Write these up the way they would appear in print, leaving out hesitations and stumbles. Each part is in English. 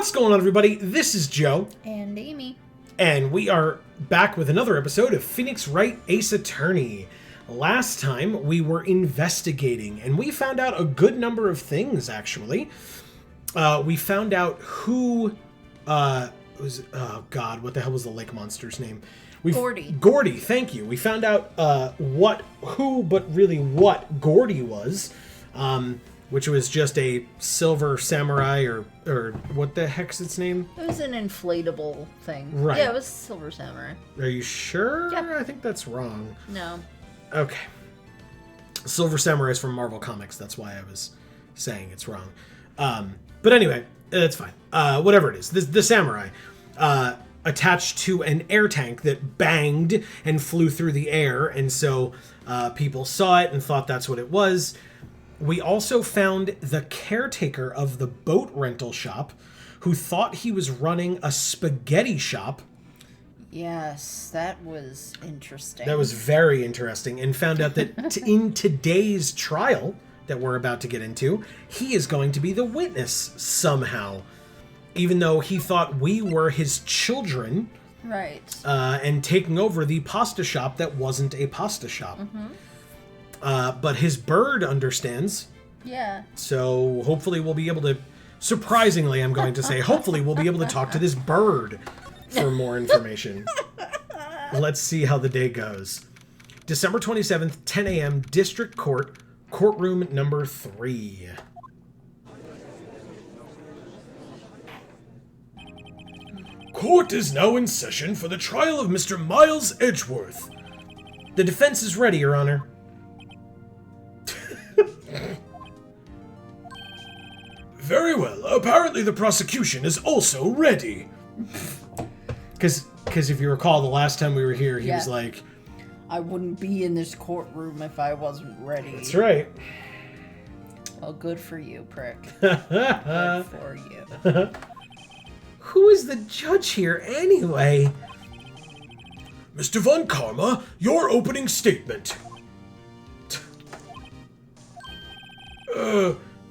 What's going on, everybody? This is Joe. And Amy. And we are back with another episode of Phoenix Wright Ace Attorney. Last time, we were investigating, and we found out a good number of things, actually. We found out who... oh, God, what the hell was the lake monster's name? Gordy. Gordy, thank you. We found out who, but really what Gordy was. Which was just a silver samurai, or what the heck's its name? It was an inflatable thing. Right. Yeah, it was silver samurai. Are you sure? Yep. I think that's wrong. No. Okay. Silver Samurai is from Marvel Comics. That's why I was saying it's wrong. But anyway, it's fine. Whatever it is. The samurai attached to an air tank that banged and flew through the air. And so people saw it and thought that's what it was. We also found the caretaker of the boat rental shop who thought he was running a spaghetti shop. Yes, that was interesting. That was very interesting, and found out that in today's trial that we're about to get into, he is going to be the witness somehow, even though he thought we were his children. Right. And taking over the pasta shop that wasn't a pasta shop. Mm-hmm. But his bird understands. Yeah. So hopefully we'll be able to, surprisingly I'm going to say, hopefully we'll be able to talk to this bird for more information. Let's see how the day goes. December 27th, 10 a.m., District Court, courtroom number 3. Court is now in session for the trial of Mr. Miles Edgeworth. The defense is ready, Your Honor. Very well. Apparently the prosecution is also ready. Because if you recall, the last time we were here, he was like... I wouldn't be in this courtroom if I wasn't ready. That's right. Well, good for you, prick. Good for you. Who is the judge here, anyway? Mr. Von Karma, your opening statement.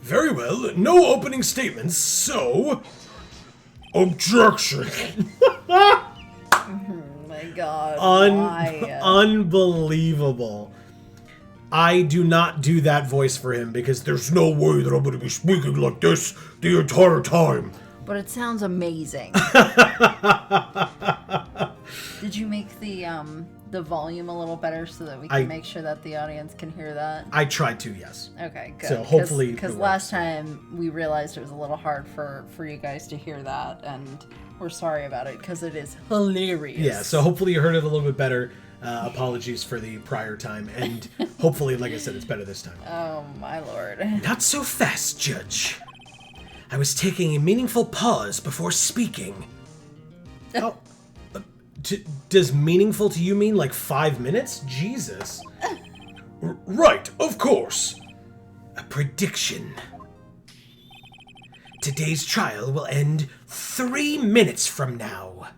Very well. No opening statements, so... Objection! Oh my god. Why? Unbelievable. I do not do that voice for him because there's no way that I'm going to be speaking like this the entire time. But it sounds amazing. Did you make the volume a little better so that we can make sure that the audience can hear that? I tried to, yes. Okay, good. So hopefully, because last time we realized it was a little hard for you guys to hear that, and we're sorry about it because it is hilarious. Yeah. So hopefully you heard it a little bit better. Apologies for the prior time, and hopefully, like I said, it's better this time. Oh my lord! Not so fast, Judge. I was taking a meaningful pause before speaking. Oh. Does meaningful to you mean like 5 minutes? Jesus. Right, of course. A prediction. Today's trial will end 3 minutes from now.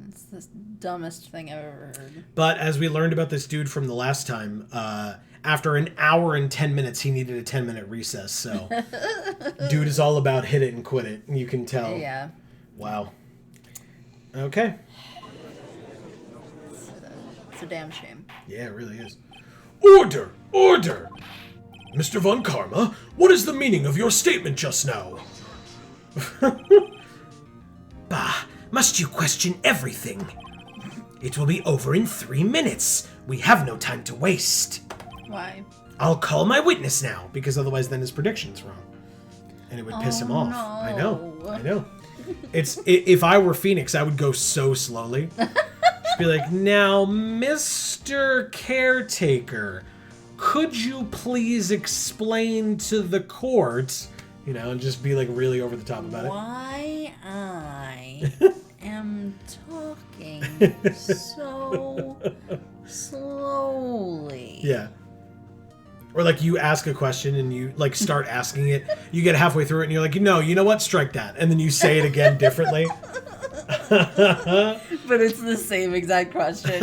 It's the dumbest thing I've ever heard. But as we learned about this dude from the last time, after an hour and 10 minutes, he needed a 10-minute recess. So, dude is all about hit it and quit it. You can tell. Yeah. Wow. Okay. It's a damn shame. Yeah, it really is. Order! Order! Mr. Von Karma, what is the meaning of your statement just now? Bah, must you question everything? It will be over in 3 minutes. We have no time to waste. Why? I'll call my witness now, because otherwise then his prediction's wrong. And it would piss him off. No. I know. If I were Phoenix, I would go so slowly. Just be like, now, Mr. Caretaker, could you please explain to the court, and just be like really over the top about it. Why I am talking so slowly. Yeah. Or like you ask a question and you like start asking it, you get halfway through it and you're like, no, you know what? Strike that. And then you say it again But it's the same exact question.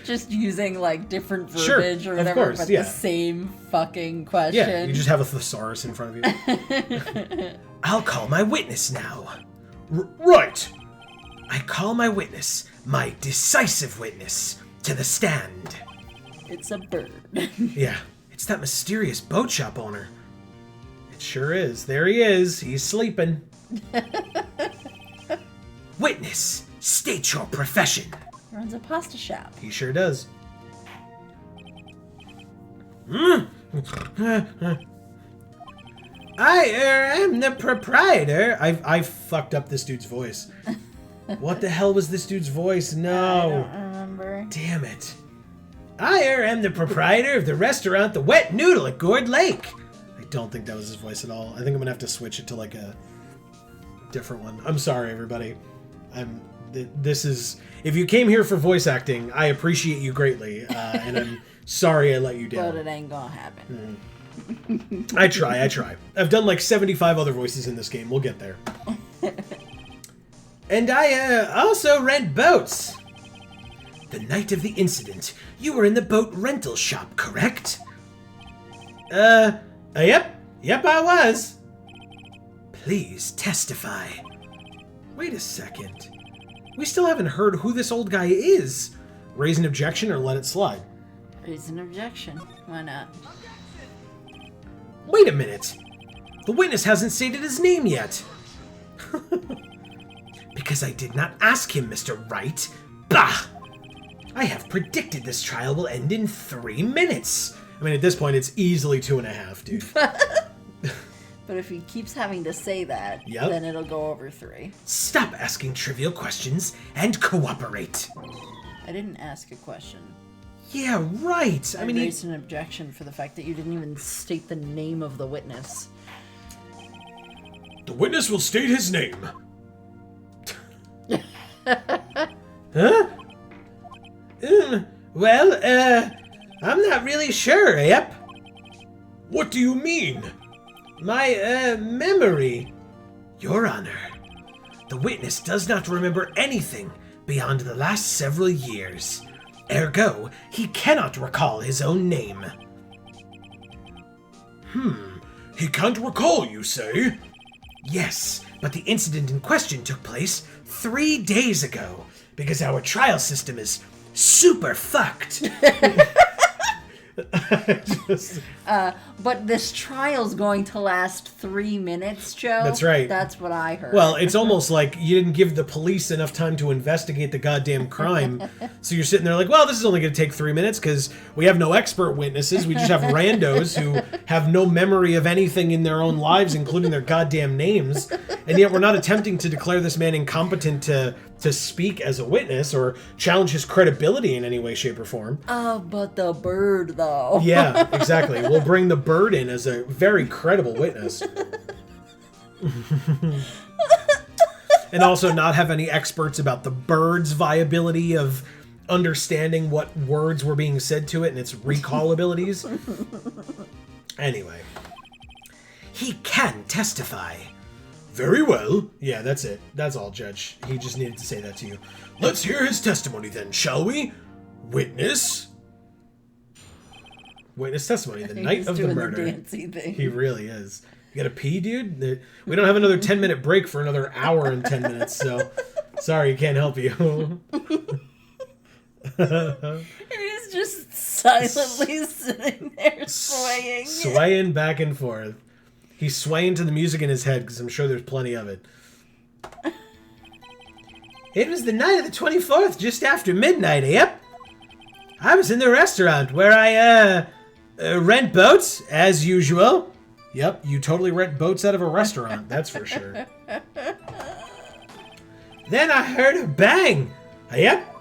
Just using, like, different Sure, verbiage or of whatever, course, but yeah. the same fucking question. Yeah, you just have a thesaurus in front of you. I'll call my witness now. Right. I call my witness, my decisive witness, to the stand. It's a bird. Yeah, it's that mysterious boat shop owner. It sure is. There he is. He's sleeping. Witness, state your profession. Runs a pasta shop. He sure does. I am the proprietor. I fucked up this dude's voice. What the hell was this dude's voice? No. I don't remember. Damn it. I am the proprietor of the restaurant The Wet Noodle at Gourd Lake. I don't think that was his voice at all. I think I'm gonna have to switch it to like a different one. I'm sorry, everybody. This is... If you came here for voice acting, I appreciate you greatly, and I'm sorry I let you down. But it ain't gonna happen. I try. I've done like 75 other voices in this game. We'll get there. And I also rent boats. The night of the incident, you were in the boat rental shop, correct? Yep, I was. Please testify. Wait a second. We still haven't heard who this old guy is. Raise an objection or let it slide? Raise an objection. Why not? Wait a minute. The witness hasn't stated his name yet. Because I did not ask him, Mr. Wright. Bah! I have predicted this trial will end in 3 minutes. I mean, at this point, it's easily 2.5, dude. But if he keeps having to say that, Yep. then it'll go over 3. Stop asking trivial questions and cooperate. I didn't ask a question. Yeah, right. I raised an objection for the fact that you didn't even state the name of the witness. The witness will state his name. Huh? Well, I'm not really sure, yep. What do you mean? My, memory. Your Honor, the witness does not remember anything beyond the last several years. Ergo, he cannot recall his own name. He can't recall, you say? Yes, but the incident in question took place 3 days ago, because our trial system is super fucked. But this trial's going to last 3 minutes, Joe. That's right. That's what I heard. Well, it's almost like you didn't give the police enough time to investigate the goddamn crime. So you're sitting there like, well, this is only going to take 3 minutes because we have no expert witnesses. We just have randos who have no memory of anything in their own lives, including their goddamn names. And yet we're not attempting to declare this man incompetent to speak as a witness or challenge his credibility in any way, shape, or form. Oh, but the bird, though. Yeah, exactly. We'll bring the bird in as a very credible witness. And also not have any experts about the bird's viability of understanding what words were being said to it and its recall abilities. Anyway. He can testify. Very well. Yeah, that's it. That's all, Judge. He just needed to say that to you. Let's hear his testimony then, shall we? Witness. Witness testimony. The night He's of the doing murder. the dancey thing. He really is. You gotta pee, dude? We don't have another 10-minute break for another hour and 10 minutes, so... Sorry, can't help you. He's just silently sitting there swaying. Swaying back and forth. He's swaying to the music in his head, because I'm sure there's plenty of it. It was the night of the 24th, just after midnight, yep. I was in the restaurant where I, rent boats, as usual. Yep, you totally rent boats out of a restaurant, that's for sure. Then I heard a bang. Yep.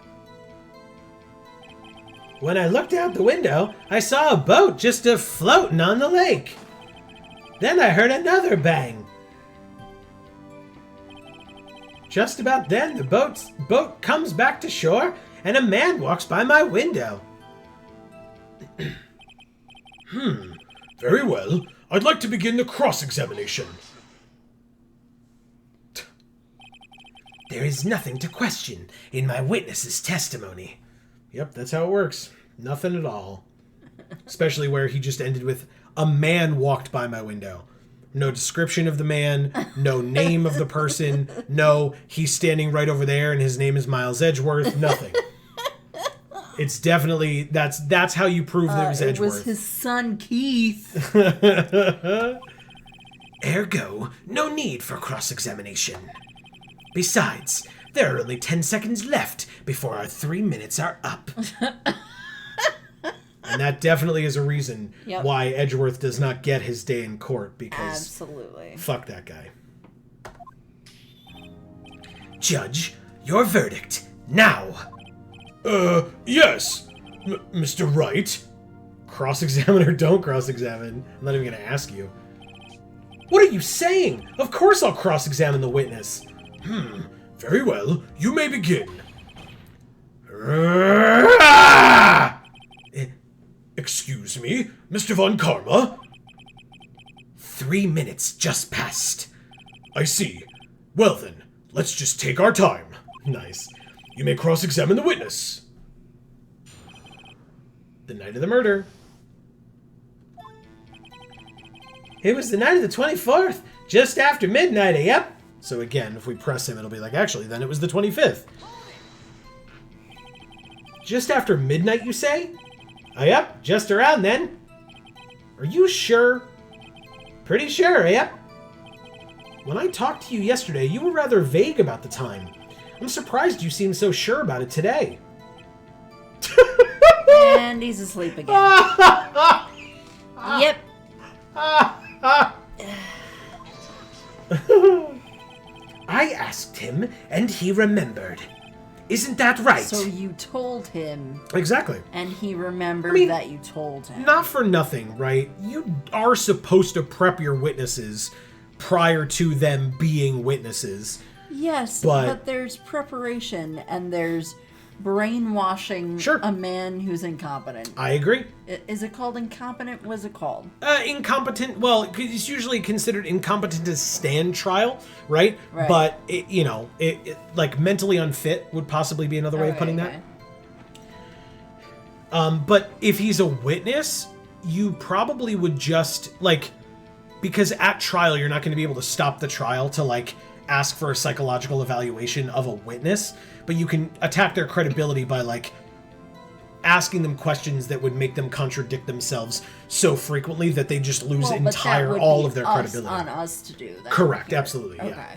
When I looked out the window, I saw a boat just floating on the lake. Then I heard another bang. Just about then, the boat comes back to shore, and a man walks by my window. Very well. I'd like to begin the cross-examination. There is nothing to question in my witness's testimony. Yep, that's how it works. Nothing at all. Especially where he just ended with, a man walked by my window. No description of the man, no name of the person, no, he's standing right over there and his name is Miles Edgeworth, nothing. It's definitely, that's how you prove that it was Edgeworth. It was his son, Keith. Ergo, no need for cross-examination. Besides, there are only 10 seconds left before our 3 minutes are up. And that definitely is a reason why Edgeworth does not get his day in court, because absolutely, fuck that guy. Judge, your verdict, now. Yes, Mr. Wright. Cross-examine or don't cross-examine? I'm not even going to ask you. What are you saying? Of course I'll cross-examine the witness. Very well, you may begin. Excuse me, Mr. Von Karma? 3 minutes just passed. I see. Well then, let's just take our time. Nice. You may cross-examine the witness. The night of the murder. It was the night of the 24th, just after midnight, yep. So again, if we press him, it'll be like, actually, then it was the 25th. Just after midnight, you say? Yep, just around then. Are you sure? Pretty sure, yep. When I talked to you yesterday, you were rather vague about the time. I'm surprised you seem so sure about it today. And he's asleep again. Yep. I asked him, and he remembered. Isn't that right? So you told him. Exactly. And he remembered that you told him. Not for nothing, right? You are supposed to prep your witnesses prior to them being witnesses. Yes, but there's preparation and there's brainwashing a man who's incompetent. I agree. Is it called incompetent? What is it called? Incompetent. Well, it's usually considered incompetent to stand trial, right? But it like mentally unfit would possibly be another way of putting that. But if he's a witness, you probably would just because at trial you're not going to be able to stop the trial to ask for a psychological evaluation of a witness, but you can attack their credibility by asking them questions that would make them contradict themselves so frequently that they just lose all of their credibility. On us to do that. Correct, absolutely. Okay. Yeah.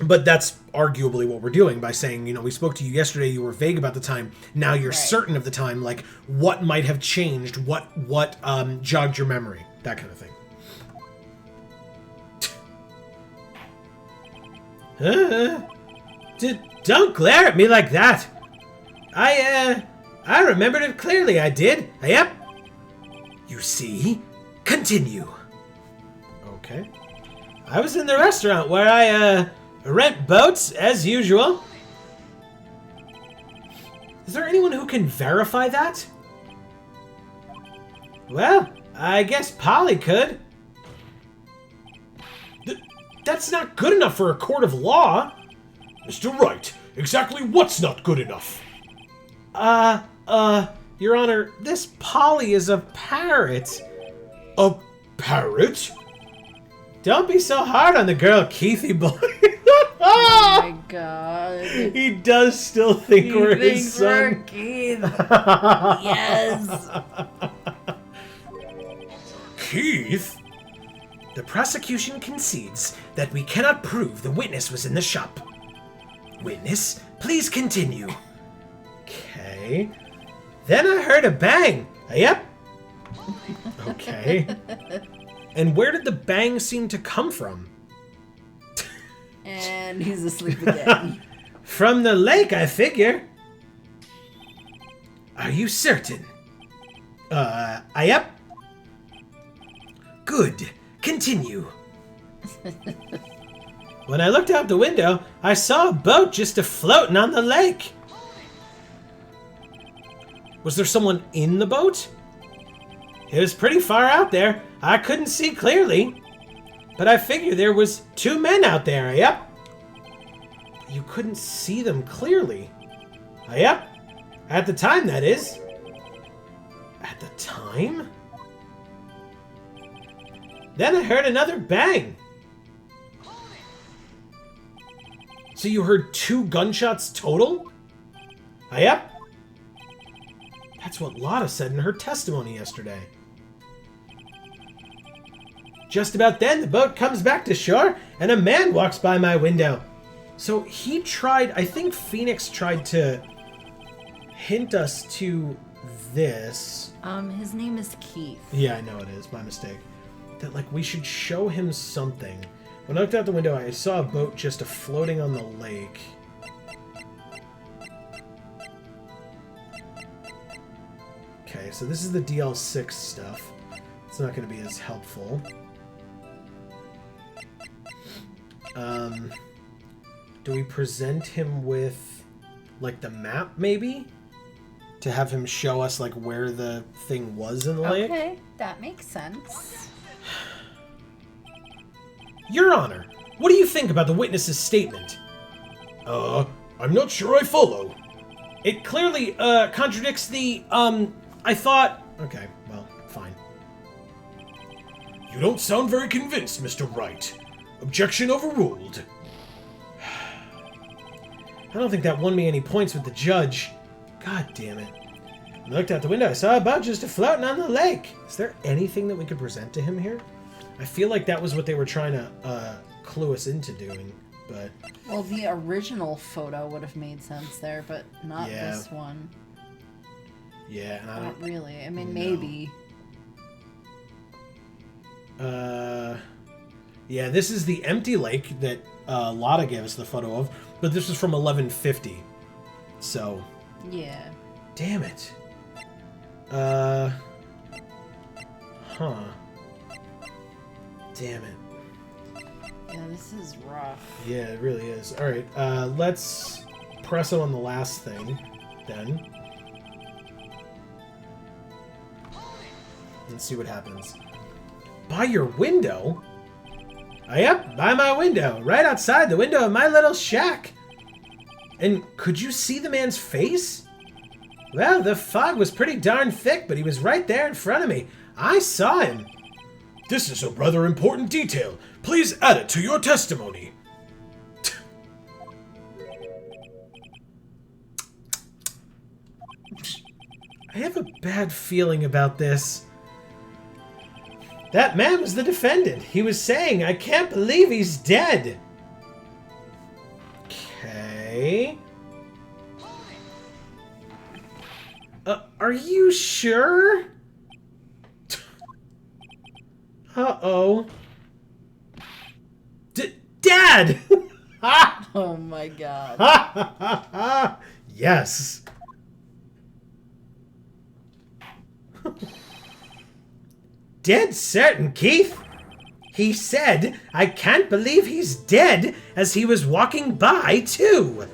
But that's arguably what we're doing by saying, we spoke to you yesterday, you were vague about the time, now you're certain of the time, what might have changed, what jogged your memory, that kind of thing. Don't glare at me like that. I remembered it clearly, I did. Yep. You see? Continue. Okay. I was in the restaurant where I, rent boats, as usual. Is there anyone who can verify that? Well, I guess Polly could. That's not good enough for a court of law. Mr. Wright, exactly what's not good enough? Your Honor, this Polly is a parrot. A parrot? Don't be so hard on the girl, Keithy boy. Oh my god. He does still think we're his son. Keith. Yes. Keith? The prosecution concedes that we cannot prove the witness was in the shop. Witness, please continue. Okay. Then I heard a bang. Yep. Okay. And where did the bang seem to come from? And he's asleep again. From the lake, I figure. Are you certain? Yep. Good. Continue. When I looked out the window, I saw a boat just a-floating on the lake. Was there someone in the boat? It was pretty far out there. I couldn't see clearly. But I figured there was 2 men out there, yep. You couldn't see them clearly. Yep. At the time, that is. At the time? Then I heard another bang. So you heard 2 gunshots total? Yep. That's what Lotta said in her testimony yesterday. Just about then, the boat comes back to shore, and a man walks by my window. So he tried, I think Phoenix tried to hint us to this. His name is Keith. Yeah, I know it is, my mistake. That, like, we should show him something. When I looked out the window, I saw a boat just floating on the lake. Okay, so this is the DL6 stuff. It's not going to be as helpful. Do we present him with, like, the map, maybe? To have him show us, like, where the thing was in the lake? Okay, that makes sense. Your Honor, what do you think about the witness's statement? I'm not sure I follow. It clearly, contradicts the, I thought... Okay, well, fine. You don't sound very convinced, Mr. Wright. Objection overruled. I don't think that won me any points with the judge. God damn it. When I looked out the window, I saw a boat just floating on the lake. Is there anything that we could present to him here? I feel like that was what they were trying to clue us into doing, but... Well, the original photo would have made sense there, but not this one. Yeah, and I Not don't... really. I mean, No. maybe. Yeah, this is the empty lake that Lotta gave us the photo of, but this is from 1150. So... Yeah. Damn it. Huh. Damn it. Yeah, this is rough. Yeah, it really is. Alright, let's press it on the last thing, then. Let's see what happens. By your window? Yep, by my window. Right outside the window of my little shack. And could you see the man's face? Well, the fog was pretty darn thick, but he was right there in front of me. I saw him. This is a rather important detail. Please add it to your testimony. I have a bad feeling about this. That man was the defendant. He was saying, I can't believe he's dead. Okay. Are you sure? Uh-oh. Dad! Oh my god. Yes. Dead certain, Keith. He said, I can't believe he's dead, as he was walking by, too.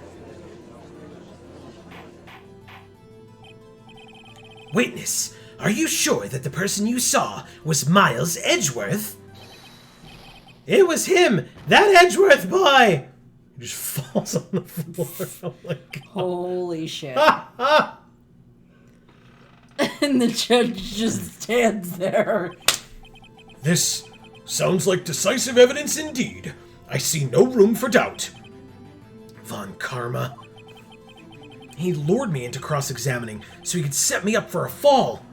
Witness, are you sure that the person you saw was Miles Edgeworth? It was him, that Edgeworth boy! He just falls on the floor. Oh my god. Holy shit. And the judge just stands there. This sounds like decisive evidence indeed. I see no room for doubt. Von Karma. He lured me into cross-examining so he could set me up for a fall.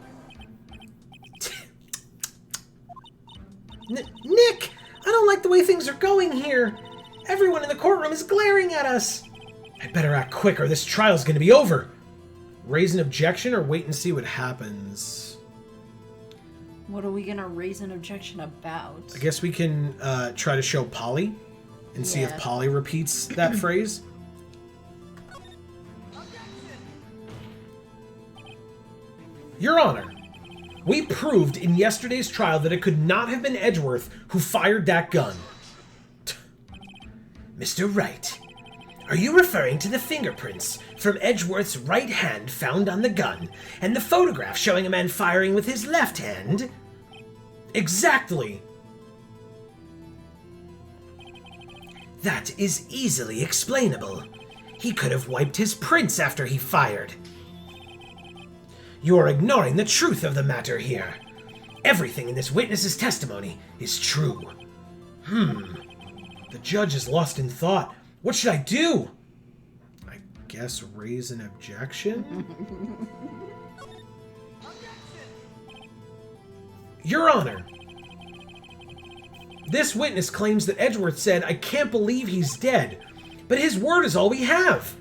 Nick! I don't like the way things are going here. Everyone in the courtroom is glaring at us. I'd better act quick or this trial's gonna be over. Raise an objection or wait and see what happens? What are we gonna raise an objection about? I guess we can try to show Polly and see if Polly repeats that phrase. Your Honor, we proved in yesterday's trial that it could not have been Edgeworth who fired that gun. Mr. Wright, are you referring to the fingerprints from Edgeworth's right hand found on the gun and the photograph showing a man firing with his left hand? Exactly. That is easily explainable. He could have wiped his prints after he fired. You are ignoring the truth of the matter here. Everything in this witness's testimony is true. The judge is lost in thought. What should I do? I guess raise an objection? Your Honor, this witness claims that Edgeworth said, "I can't believe he's dead," but his word is all we have.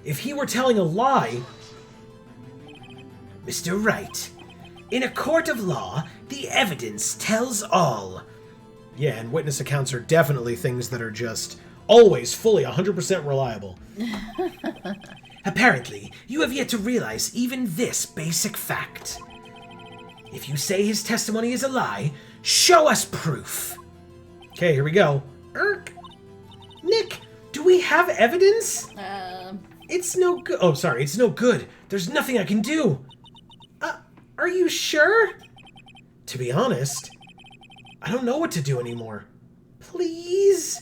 If he were telling a lie... Mr. Wright, in a court of law, the evidence tells all. Yeah, and witness accounts are definitely things that are just always fully 100% reliable. Apparently, you have yet to realize even this basic fact. If you say his testimony is a lie, show us proof. Okay, here we go. Nick, do we have evidence? It's no good. Oh, sorry, it's no good. There's nothing I can do. Are you sure? To be honest, I don't know what to do anymore. Please?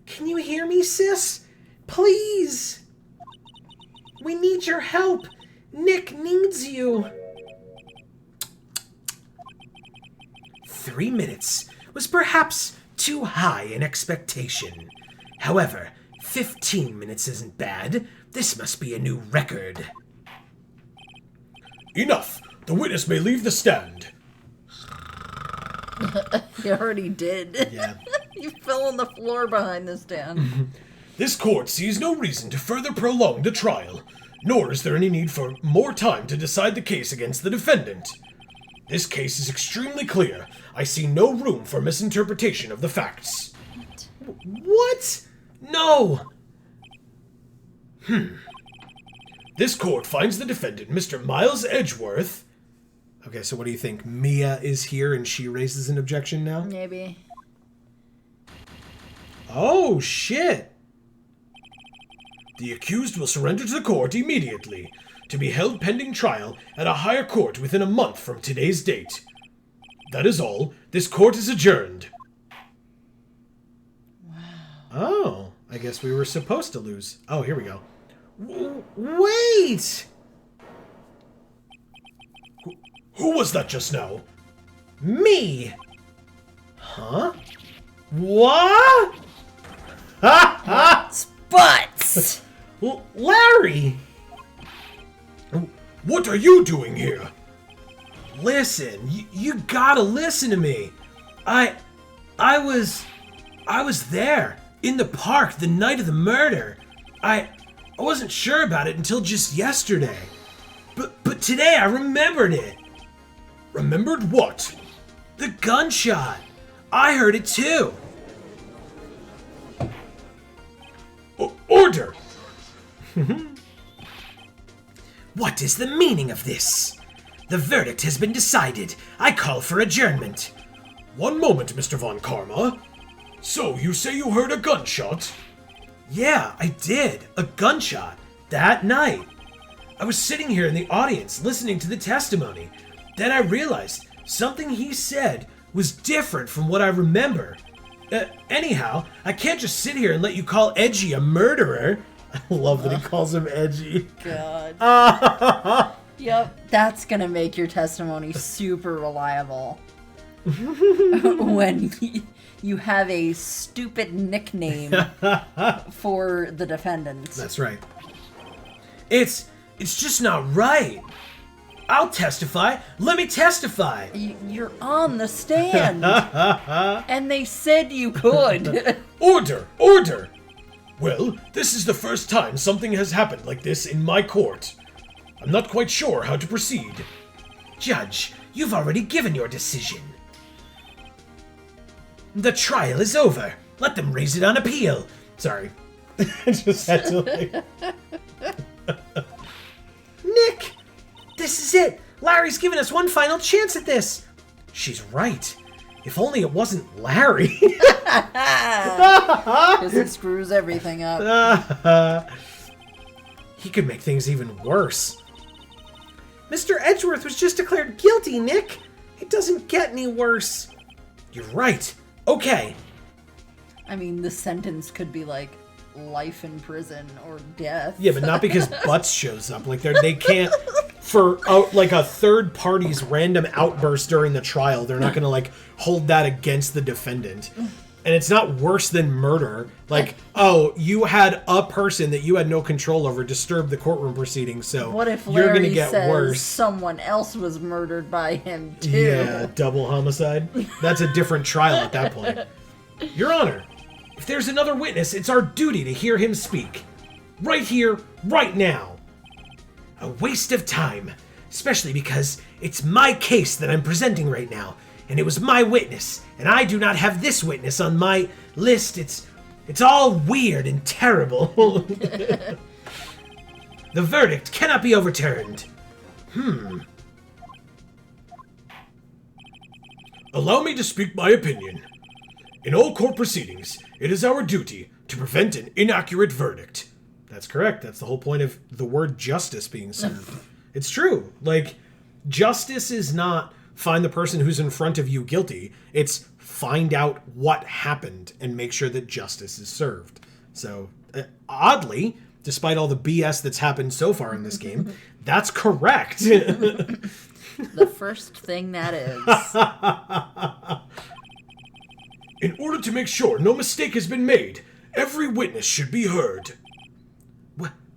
Can you hear me, sis? Please? We need your help. Nick needs you. 3 minutes was perhaps too high an expectation. However, 15 minutes isn't bad. This must be a new record. Enough. The witness may leave the stand. You already did. Yeah. You fell on the floor behind the stand. This court sees no reason to further prolong the trial, nor is there any need for more time to decide the case against the defendant. This case is extremely clear. I see no room for misinterpretation of the facts. What? No! This court finds the defendant, Mr. Miles Edgeworth... Okay, so what do you think? Mia is here and she raises an objection now? Maybe. Oh, shit! The accused will surrender to the court immediately, to be held pending trial at a higher court within a month from today's date. That is all. This court is adjourned. Wow. Oh, I guess we were supposed to lose. Oh, here we go. Wait! Who was that just now? Me! Huh? What? It's Butz! Larry! What are you doing here? Listen, you gotta listen to me. I was there in the park the night of the murder. I wasn't sure about it until just yesterday. But today I remembered it. Remembered what? The gunshot. I heard it too. Order! What is the meaning of this? The verdict has been decided. I call for adjournment. One moment, Mr. Von Karma. So, you say you heard a gunshot? Yeah, I did. A gunshot. That night. I was sitting here in the audience listening to the testimony. Then I realized something he said was different from what I remember. Anyhow, I can't just sit here and let you call Edgy a murderer. I love that he calls him Edgy. God. Yep, that's gonna make your testimony super reliable. When you have a stupid nickname for the defendant. That's right. It's just not right. I'll testify. Let me testify. You're on the stand. And they said you could. Order! Order! Well, this is the first time something has happened like this in my court. I'm not quite sure how to proceed. Judge, you've already given your decision. The trial is over. Let them raise it on appeal. Sorry. I just had to like... Nick! This is it! Larry's given us one final chance at this! She's right. If only it wasn't Larry. Because he screws everything up. He could make things even worse. Mr. Edgeworth was just declared guilty, Nick. It doesn't get any worse. You're right. Okay. I mean, the sentence could be like, life in prison or death. Yeah, but not because Butz shows up. Like, they can't, for, like, a third party's random outburst during the trial, they're not going to, like, hold that against the defendant. And it's not worse than murder. Like, oh, you had a person that you had no control over disturb the courtroom proceedings, so What if you're going to Larry get says worse. someone else was murdered by him, too? Yeah, double homicide. That's a different trial at that point. Your Honor, if there's another witness, it's our duty to hear him speak. Right here, right now. A waste of time, especially because it's my case that I'm presenting right now, and it was my witness, and I do not have this witness on my list. It's all weird and terrible. The verdict cannot be overturned. Allow me to speak my opinion. In all court proceedings, it is our duty to prevent an inaccurate verdict. That's correct. That's the whole point of the word justice being served. It's true. Like, justice is not find the person who's in front of you guilty. It's find out what happened and make sure that justice is served. So, oddly, despite all the BS that's happened so far in this game, that's correct. The first thing that is. In order to make sure no mistake has been made, every witness should be heard.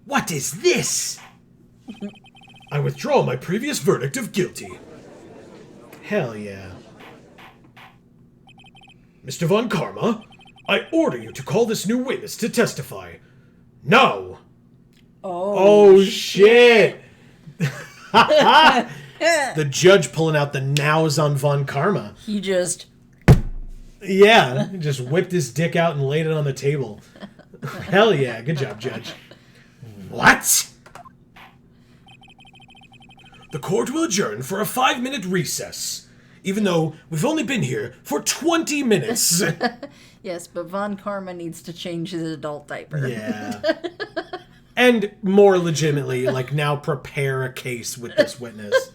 What is this? I withdraw my previous verdict of guilty. Hell yeah. Mr. Von Karma, I order you to call this new witness to testify. Now! Oh shit! The judge pulling out the nows on Von Karma. He just... Yeah, he just whipped his dick out and laid it on the table. Hell yeah, good job, Judge. What? The court will adjourn for a 5-minute recess, even though we've only been here for 20 minutes. Yes, but Von Karma needs to change his adult diaper. Yeah. And more legitimately, like, now prepare a case with this witness.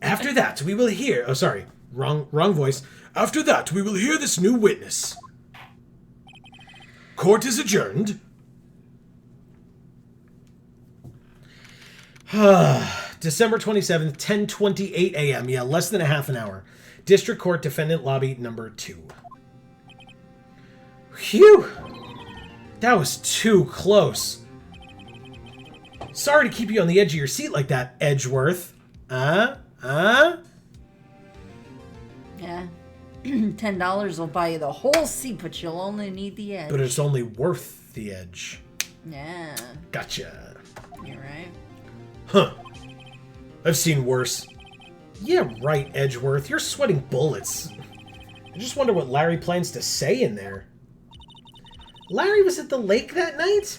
After that, we will hear... Oh, sorry. Wrong voice. After that, we will hear this new witness. Court is adjourned. December 27th, 10:28 a.m. Yeah, less than a half an hour. District Court Defendant Lobby number 2. Phew! That was too close. Sorry to keep you on the edge of your seat like that, Edgeworth. Yeah. $10 will buy you the whole seat, but you'll only need the edge. But it's only worth the edge. Yeah. Gotcha. You're right. Huh. I've seen worse. Yeah, right, Edgeworth. You're sweating bullets. I just wonder what Larry plans to say in there. Larry was at the lake that night?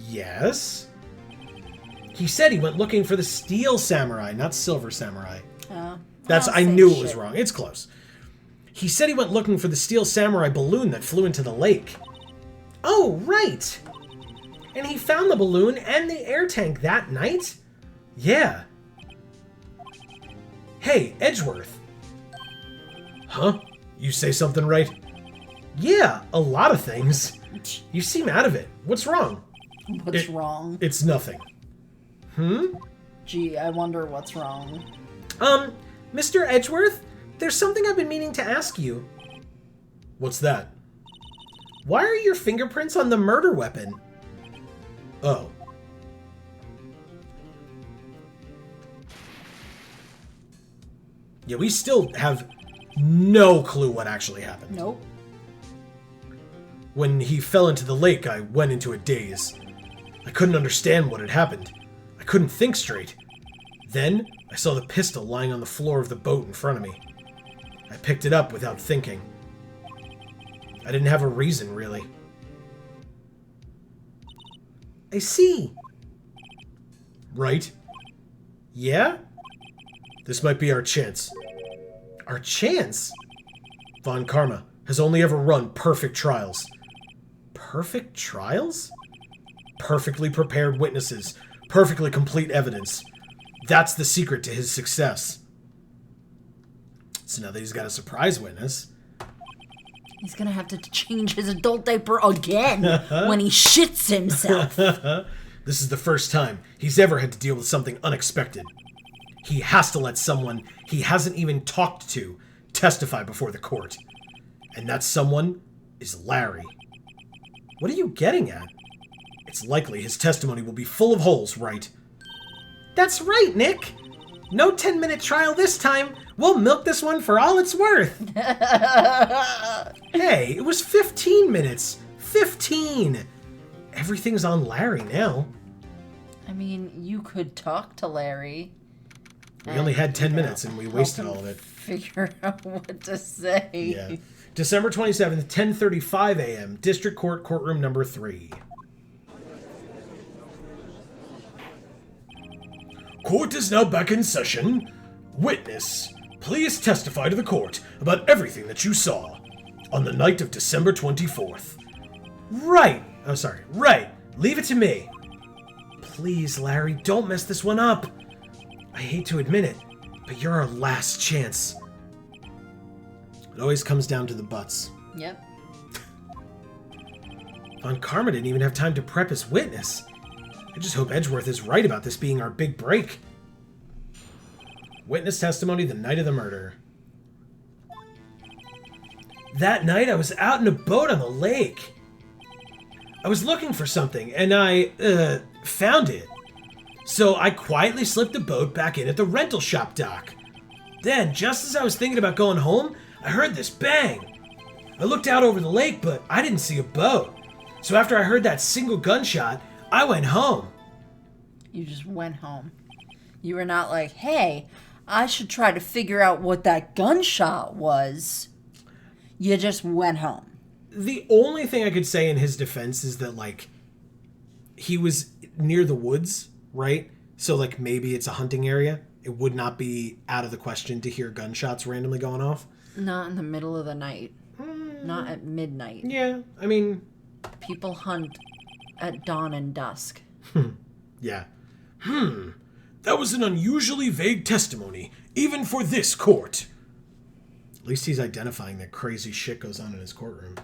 Yes. He said he went looking for the steel samurai, not silver samurai. Oh. I knew it was wrong. It's close. He said he went looking for the steel samurai balloon that flew into the lake. Oh, right. And he found the balloon and the air tank that night? Yeah. Hey, Edgeworth. Huh? You say something right? Yeah, a lot of things. You seem out of it. What's wrong? What's wrong? It's nothing. Gee, I wonder what's wrong. Mr. Edgeworth, there's something I've been meaning to ask you. What's that? Why are your fingerprints on the murder weapon? Oh. Yeah, we still have no clue what actually happened. Nope. When he fell into the lake, I went into a daze. I couldn't understand what had happened. I couldn't think straight. Then, I saw the pistol lying on the floor of the boat in front of me. I picked it up without thinking. I didn't have a reason, really. I see. Right? Yeah? This might be our chance. Our chance? Von Karma has only ever run perfect trials. Perfect trials? Perfectly prepared witnesses. Perfectly complete evidence. That's the secret to his success. So now that he's got a surprise witness. He's gonna have to change his adult diaper again when he shits himself. This is the first time he's ever had to deal with something unexpected. He has to let someone he hasn't even talked to testify before the court. And that someone is Larry. What are you getting at? It's likely his testimony will be full of holes, Wright. That's right, Nick. No 10-minute trial this time. We'll milk this one for all it's worth. Hey, it was 15 minutes. 15. Everything's on Larry now. I mean, you could talk to Larry. We only had 10 minutes and we wasted all of it. Figure out what to say. Yeah. December 27th, 10:35 a.m., District Court, Courtroom Number 3. Court is now back in session. Witness, please testify to the court about everything that you saw on the night of December 24th. Right. Oh, sorry. Right. Leave it to me. Please, Larry, don't mess this one up. I hate to admit it, but you're our last chance. It always comes down to the Butz. Yep. Von Karma didn't even have time to prep his witness. I just hope Edgeworth is right about this being our big break. Witness testimony the night of the murder. That night I was out in a boat on the lake. I was looking for something and I, found it. So I quietly slipped the boat back in at the rental shop dock. Then, just as I was thinking about going home, I heard this bang. I looked out over the lake, but I didn't see a boat. So after I heard that single gunshot, I went home. You just went home. You were not like, hey, I should try to figure out what that gunshot was. You just went home. The only thing I could say in his defense is that, like, he was near the woods, right? So, like, maybe it's a hunting area. It would not be out of the question to hear gunshots randomly going off. Not in the middle of the night. Not at midnight. Yeah, I mean... People hunt at dawn and dusk. Yeah. That was an unusually vague testimony, even for this court. At least he's identifying that crazy shit goes on in his courtroom.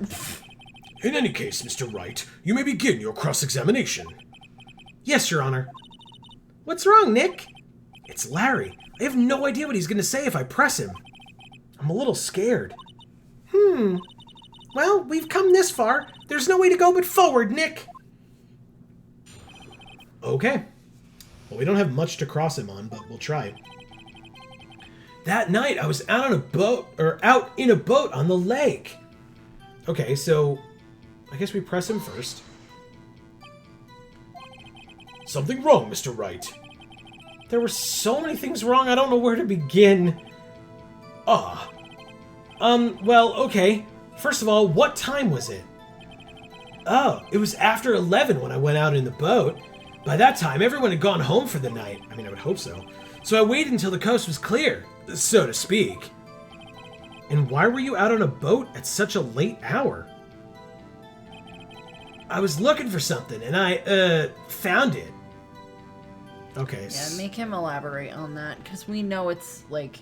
In any case, Mr. Wright, you may begin your cross-examination. Yes, Your Honor. What's wrong, Nick? It's Larry. I have no idea what he's going to say if I press him. I'm a little scared. Well, we've come this far. There's no way to go but forward, Nick. Okay. Well, we don't have much to cross him on, but we'll try. That night, I was out in a boat on the lake. Okay, so I guess we press him first. Something wrong, Mr. Wright? There were so many things wrong, I don't know where to begin. Well, okay. First of all, what time was it? Oh, it was after 11 when I went out in the boat. By that time, everyone had gone home for the night. I mean, I would hope so. So I waited until the coast was clear, so to speak. And why were you out on a boat at such a late hour? I was looking for something, and I, found it. Okay. Yeah, make him elaborate on that, because we know it's, like,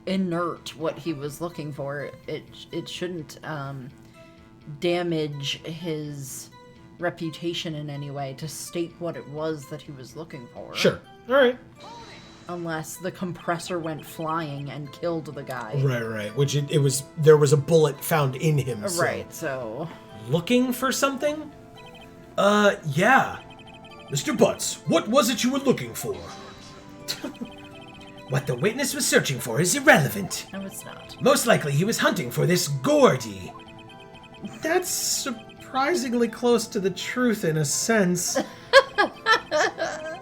inert what he was looking for. It shouldn't, damage his reputation in any way to state what it was that he was looking for. Sure. All right. Unless the compressor went flying and killed the guy. Right. Which there was a bullet found in him. So. Right, so... Looking for something? Yeah. Mr. Butz, what was it you were looking for? What the witness was searching for is irrelevant. No, it's not. Most likely he was hunting for this Gordy. That's surprisingly close to the truth in a sense.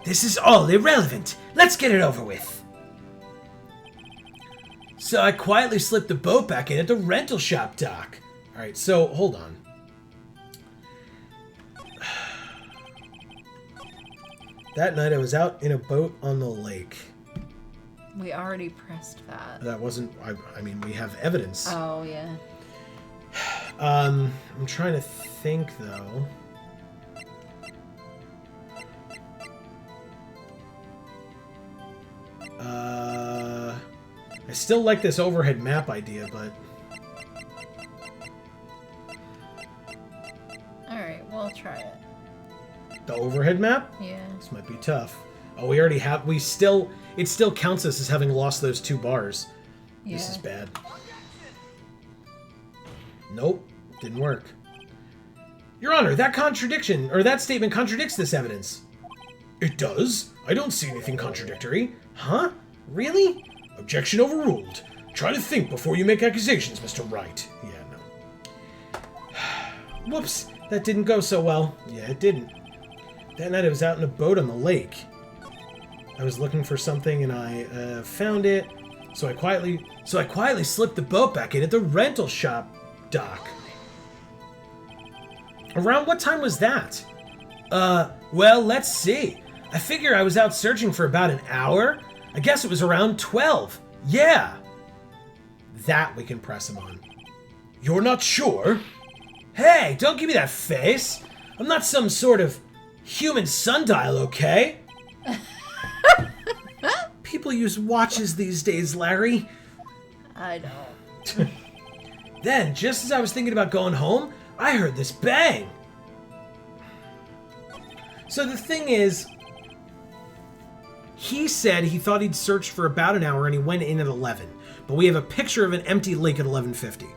This is all irrelevant. Let's get it over with. So I quietly slipped the boat back in at the rental shop dock. Alright, so hold on. That night I was out in a boat on the lake. We already pressed that. That wasn't... I mean, we have evidence. Oh, yeah. I'm trying to think, though. I still like this overhead map idea, but... overhead map? Yeah. This might be tough. Oh, we already have... it still counts us as having lost those 2 bars. Yeah. This is bad. Nope. Didn't work. Your Honor, that statement contradicts this evidence. It does? I don't see anything contradictory. Huh? Really? Objection overruled. Try to think before you make accusations, Mr. Wright. Yeah, no. Whoops. That didn't go so well. Yeah, it didn't. That night I was out in a boat on the lake. I was looking for something and I found it. So I quietly slipped the boat back in at the rental shop dock. Around what time was that? Well, let's see. I figure I was out searching for about an hour. I guess it was around 12. Yeah. That we can press him on. You're not sure? Hey, don't give me that face. I'm not some sort of human sundial, okay? People use watches these days, Larry. I don't. Then, just as I was thinking about going home, I heard this bang. So the thing is, he said he thought he'd searched for about an hour and he went in at 11. But we have a picture of an empty lake at 11:50.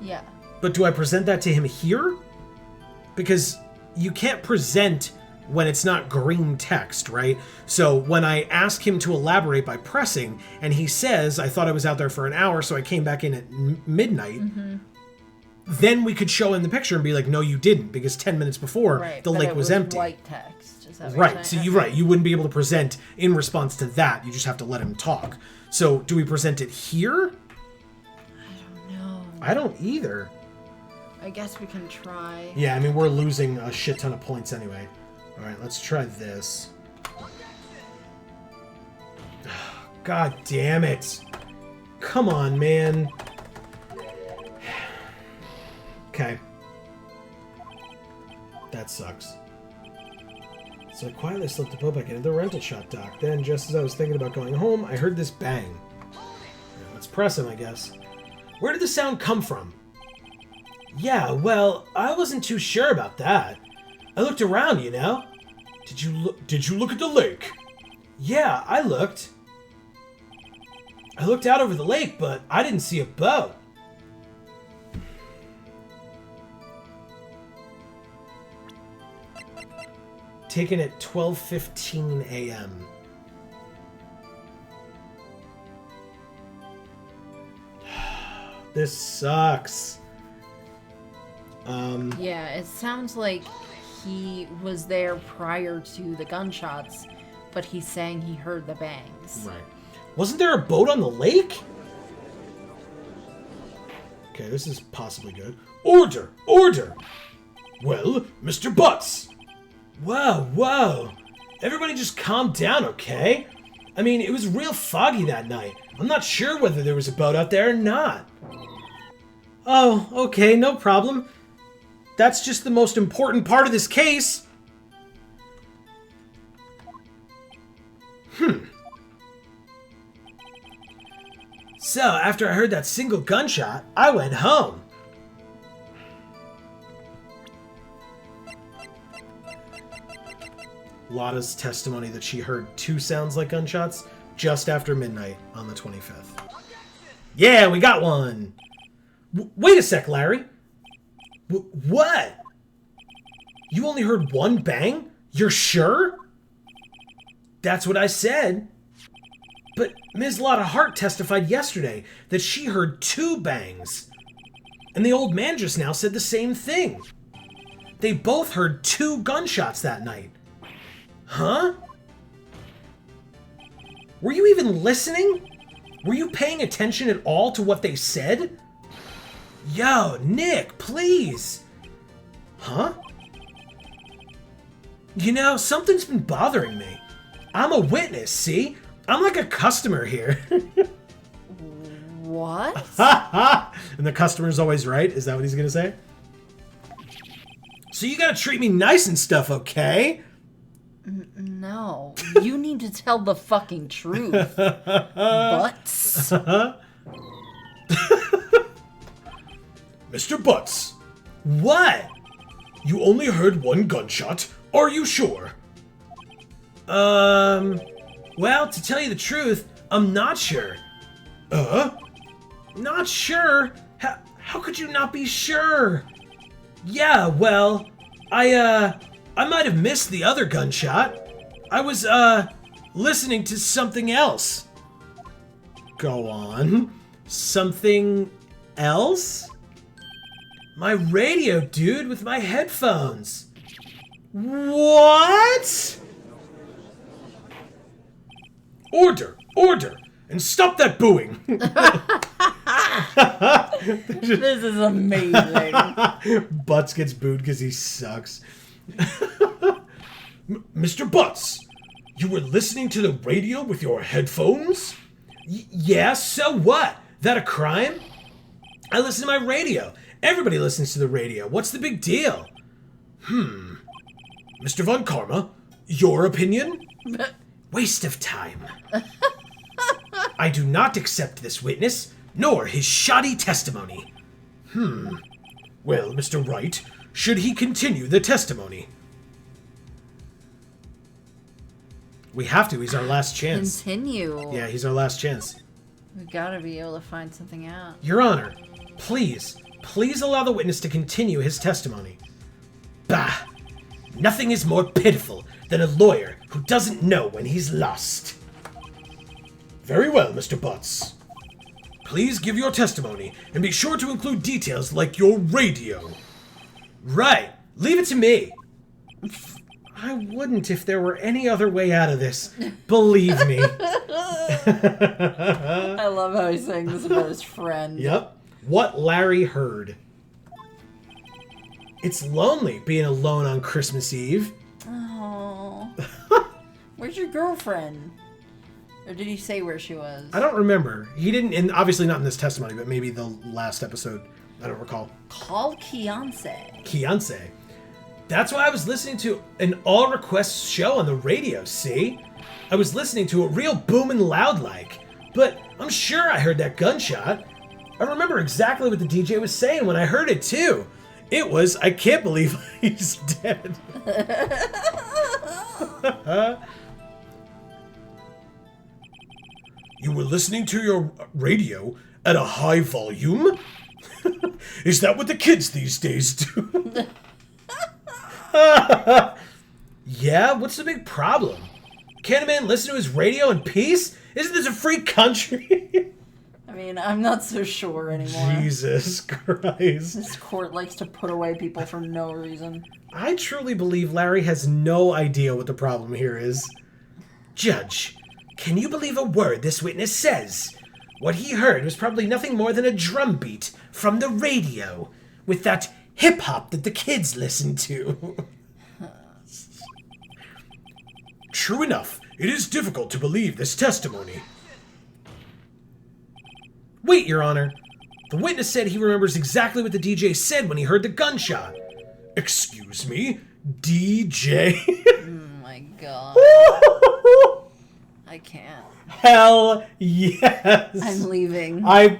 Yeah. But do I present that to him here? Because you can't present when it's not green text, right? So when I ask him to elaborate by pressing, and he says, I thought I was out there for an hour, so I came back in at midnight, then we could show him the picture and be like, no, you didn't, because 10 minutes before, the lake was empty. White text. Is that what Right, you're so saying? you're right. You wouldn't be able to present in response to that. You just have to let him talk. So do we present it here? I don't know. I don't either. I guess we can try. Yeah, I mean, we're losing a shit ton of points anyway. All right, let's try this. God damn it. Come on, man. Okay. That sucks. So I quietly slipped the boat back into the rental shop dock. Then, just as I was thinking about going home, I heard this bang. Yeah, let's press him, I guess. Where did the sound come from? Yeah, well, I wasn't too sure about that. I looked around, you know. Did you look at the lake? Yeah, I looked. I looked out over the lake, but I didn't see a boat. Taken at 12:15 a.m. This sucks. Yeah, it sounds like he was there prior to the gunshots, but he's saying he heard the bangs. Right. Wasn't there a boat on the lake? Okay, this is possibly good. Order! Order! Well, Mr. Butz! Whoa. Everybody just calm down, okay? I mean, it was real foggy that night. I'm not sure whether there was a boat out there or not. Oh, okay, no problem. That's just the most important part of this case. So, after I heard that single gunshot, I went home. Lotta's testimony that she heard 2 sounds like gunshots just after midnight on the 25th. Yeah, we got one! Wait a sec, Larry. What? You only heard 1 bang? You're sure? That's what I said. But Ms. Lotta Hart testified yesterday that she heard 2 bangs. And the old man just now said the same thing. They both heard 2 gunshots that night. Huh? Were you even listening? Were you paying attention at all to what they said? Yo, Nick, please. Huh? You know, something's been bothering me. I'm a witness, see? I'm like a customer here. What? And the customer's always right? Is that what he's gonna say? So you gotta treat me nice and stuff, okay? No. You need to tell the fucking truth. Butz. Mr. Butz, What? you only heard 1 gunshot. Are you sure? Well, to tell you the truth, I'm not sure. Not sure? How could you not be sure? Yeah, well, I might have missed the other gunshot. I was, listening to something else. Go on. Something else? My radio, dude, with my headphones. What? Order! And stop that booing! This is amazing. Butz gets booed because he sucks. Mr. Butz, you were listening to the radio with your headphones? Yeah, so what? That a crime? I listen to my radio. Everybody listens to the radio. What's the big deal? Mr. Von Karma, your opinion? Waste of time. I do not accept this witness, nor his shoddy testimony. Well, Mr. Wright, should he continue the testimony? We have to. He's our last chance. Continue. Yeah, he's our last chance. We gotta be able to find something out. Your Honor, please allow the witness to continue his testimony. Bah! Nothing is more pitiful than a lawyer who doesn't know when he's lost. Very well, Mr. Butz. Please give your testimony, and be sure to include details like your radio. Right. Leave it to me. I wouldn't if there were any other way out of this. Believe me. I love how he's saying this about his friend. Yep. What Larry heard. It's lonely being alone on Christmas Eve. Oh. Where's your girlfriend? Or did he say where she was? I don't remember. He didn't, and obviously not in this testimony, but maybe the last episode. I don't recall. Call Kiance. Kiance. That's why I was listening to an all requests show on the radio, see? I was listening to it real booming loud like. But I'm sure I heard that gunshot. I remember exactly what the DJ was saying when I heard it too. It was, I can't believe he's dead. You were listening to your radio at a high volume? Is that what the kids these days do? Yeah, what's the big problem? Can't a man listen to his radio in peace? Isn't this a free country? I mean, I'm not so sure anymore. Jesus Christ. This court likes to put away people for no reason. I truly believe Larry has no idea what the problem here is. Judge, can you believe a word this witness says? What he heard was probably nothing more than a drum beat from the radio, with that hip-hop that the kids listen to. True enough, it is difficult to believe this testimony. Wait, Your Honor. The witness said he remembers exactly what the DJ said when he heard the gunshot. Excuse me? DJ? Oh my god. I can't. Hell yes. I'm leaving. I'm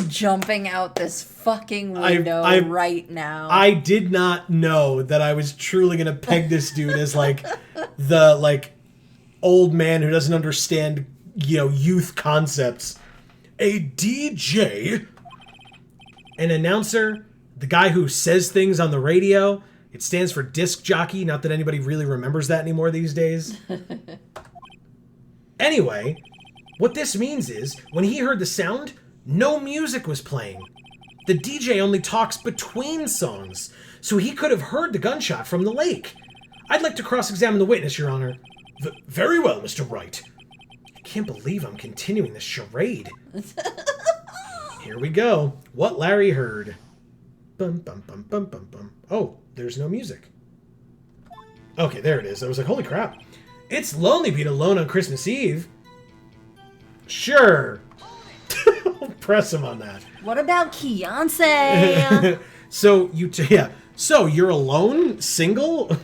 jumping out this fucking window right now. I did not know that I was truly gonna peg this dude as the old man who doesn't understand, youth concepts. A DJ? An announcer, the guy who says things on the radio. It stands for disc jockey, not that anybody really remembers that anymore these days. Anyway, what this means is, when he heard the sound, no music was playing. The DJ only talks between songs, so he could have heard the gunshot from the lake. I'd like to cross-examine the witness, Your Honor. Very well, Mr. Wright. I can't believe I'm continuing this charade. Here we go. What Larry heard. Bum, bum, bum, bum, bum, bum. Oh, there's no music. Okay, there it is. I was like, holy crap. It's lonely being alone on Christmas Eve. Sure. Press him on that. What about Kiance? So you're alone? Single?